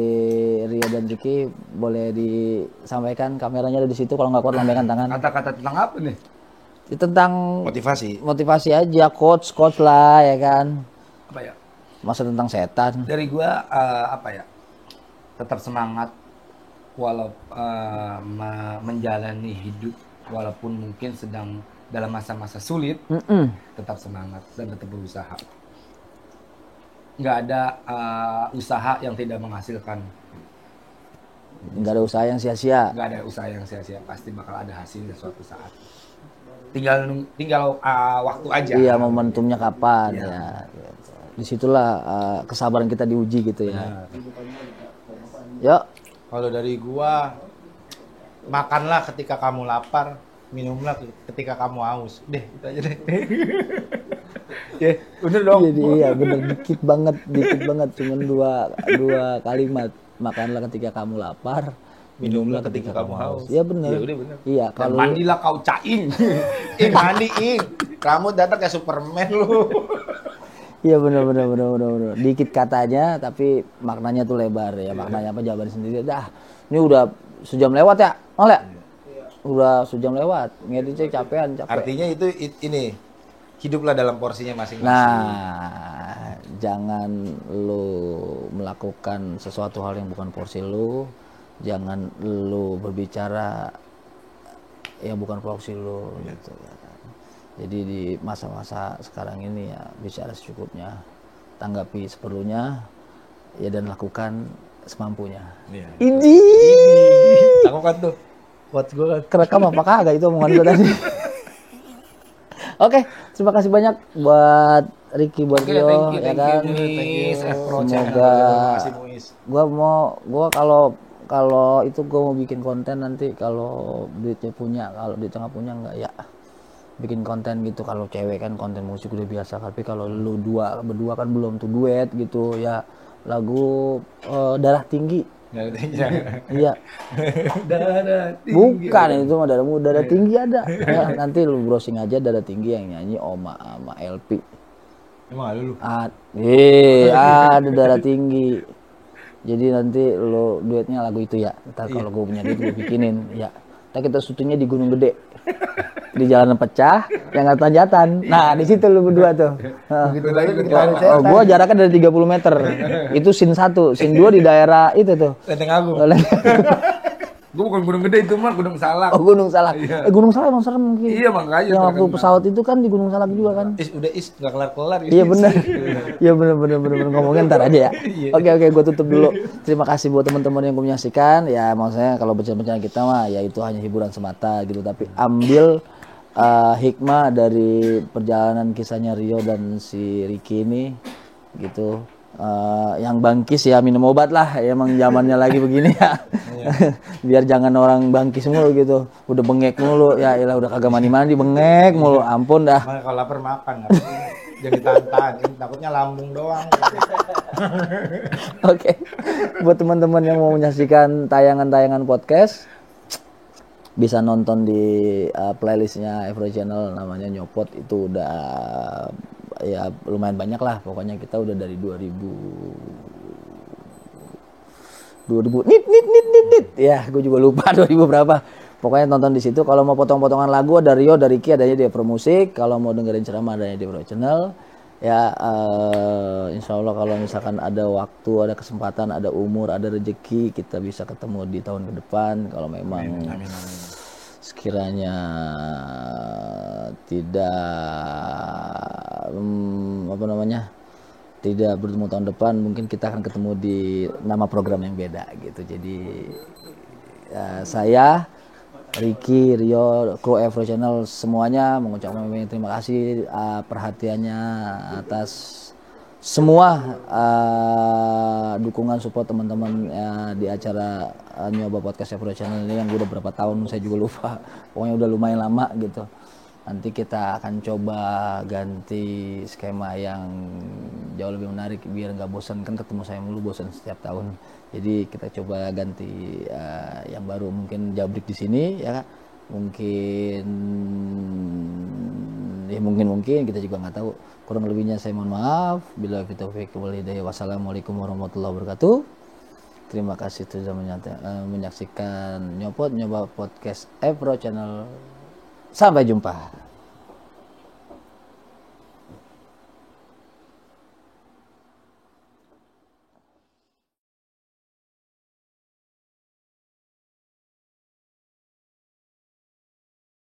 Rio dan Ricky boleh disampaikan kameranya ada di situ kalau nggak kuat lambaikan tangan. Kata-kata tentang apa nih? Ya, tentang Motivasi. aja coach lah ya kan. Apa ya? Masa tentang setan. Dari gua apa ya? Tetap semangat walau menjalani hidup walaupun mungkin sedang dalam masa-masa sulit, tetap semangat dan tetap berusaha. Nggak ada usaha yang tidak menghasilkan. Nggak ada usaha yang sia-sia. Nggak ada usaha yang sia-sia, pasti bakal ada hasilnya suatu saat. Tinggal waktu aja. Iya momentumnya kapan Iya. ya. Disitulah kesabaran kita diuji gitu ya. Yuk. Kalau dari gua, makanlah ketika kamu lapar, minumlah ketika kamu haus. Deh, itu aja deh. Ya, bener dong. Jadi iya bener dikit banget, cuman dua kalimat. Makanlah ketika kamu lapar, minumlah ketika kamu haus. Iya bener. Iya, udah bener. Iya Dan kalau mandilah kau caing. Mandi ing. Kamu datang kayak Superman lu. iya bener. Dikit katanya tapi maknanya tuh lebar ya. Maknanya apa jawaban sendiri. Dah, ini udah sejam lewat ya, Mal ya? Udah sejam lewat. Ngeditnya capek. Artinya itu ini. Hiduplah dalam porsinya masing-masing. Nah, jangan lu melakukan sesuatu hal yang bukan porsi lu. Jangan lu berbicara yang bukan porsi lu gitu ya kan. Jadi di masa-masa sekarang ini ya bicara secukupnya, tanggapi seperlunya ya dan lakukan semampunya. Iya. Ini Aku kan tuh. Quotes gue kan. kerekam apa kagak itu omongan gue tadi. Oke, terima kasih banyak buat Ricky, buat Rio, ya kan. Semoga gua kalau itu gua mau bikin konten nanti kalau duitnya punya, kalau duitnya nggak punya nggak ya bikin konten gitu. Kalau cewek kan konten musik udah biasa, tapi kalau lu berdua kan belum tuh duet gitu ya, lagu Darah Tinggi. Iya. Darah tinggi. Bukan itu mah darah tinggi ada. Ya, nanti lu browsing aja Darah Tinggi yang nyanyi Oma sama LP. Emang ada lu? Ada Darah Tinggi. Jadi nanti lu duetnya lagu itu ya. Ntar kalau gue punya duit gue bikinin ya. Ntar kita syutingnya di Gunung Gede. Di Jalan Pecah yang nggak tanjatan. Nah, di situ lu berdua tuh. Begitu lagi Gua jaraknya dari 30 meter. Itu scene 1, scene 2 di daerah itu tuh. Lenteng Agung. Gue bukan Gunung Gede itu mah Gunung Salak. Oh, Gunung Salak. Iya. Gunung Salak emang serem mungkin. Iya, makanya Yang waktu terkenal. pesawat itu kan di Gunung Salak juga kan. Udah nggak kelar-kelar. Iya benar. Iya benar ngomongin ntar aja ya. Oke, gue tutup dulu. Terima kasih buat teman-teman yang menyaksikan. Ya maksudnya kalau bercanda-bercanda kita mah ya itu hanya hiburan semata gitu, tapi ambil hikmah dari perjalanan kisahnya Rio dan si Ricky ini gitu. Yang bangkis ya minum obat lah, emang zamannya lagi begini ya. Biar jangan orang bangkis mulu gitu, udah bengek mulu ya, ilah udah kagak mandi bengek mulu, ampun dah. Makanya kalau lapar makan, jangan ditantangin, takutnya lambung doang. Oke. Buat teman-teman yang mau menyaksikan tayangan-tayangan podcast, bisa nonton di playlistnya Evro Channel namanya Nyopot. Itu udah ya lumayan banyak lah, pokoknya kita udah dari 2000 nit ya, gue juga lupa 2000 berapa, pokoknya nonton di situ. Kalau mau potong-potongan lagu ada Rio, dari Ricky adanya di Evro Musik, kalau mau dengerin ceramah adanya di Evro Channel ya. Insya Allah kalau misalkan ada waktu, ada kesempatan, ada umur, ada rezeki, kita bisa ketemu di tahun ke depan kalau memang amin. Sekiranya tidak tidak bertemu tahun depan, mungkin kita akan ketemu di nama program yang beda gitu. Jadi saya, Ricky, Rio, kru Evro Channel semuanya mengucapkan terima kasih perhatiannya atas semua dukungan support teman-teman di acara nyoba podcast Evro Channel ini yang udah berapa tahun saya juga lupa, pokoknya udah lumayan lama gitu. Nanti kita akan coba ganti skema yang jauh lebih menarik biar nggak bosan, kan ketemu saya mulu bosan setiap tahun. Jadi kita coba ganti yang baru, mungkin jabrik di sini ya, mungkin kita juga nggak tahu. Kurang lebihnya saya mohon maaf. Bila taufiq wal hidayah. Wassalamualaikum warahmatullahi wabarakatuh. Terima kasih sudah menyaksikan Nyoba Podcast Evro Channel. Sampai jumpa.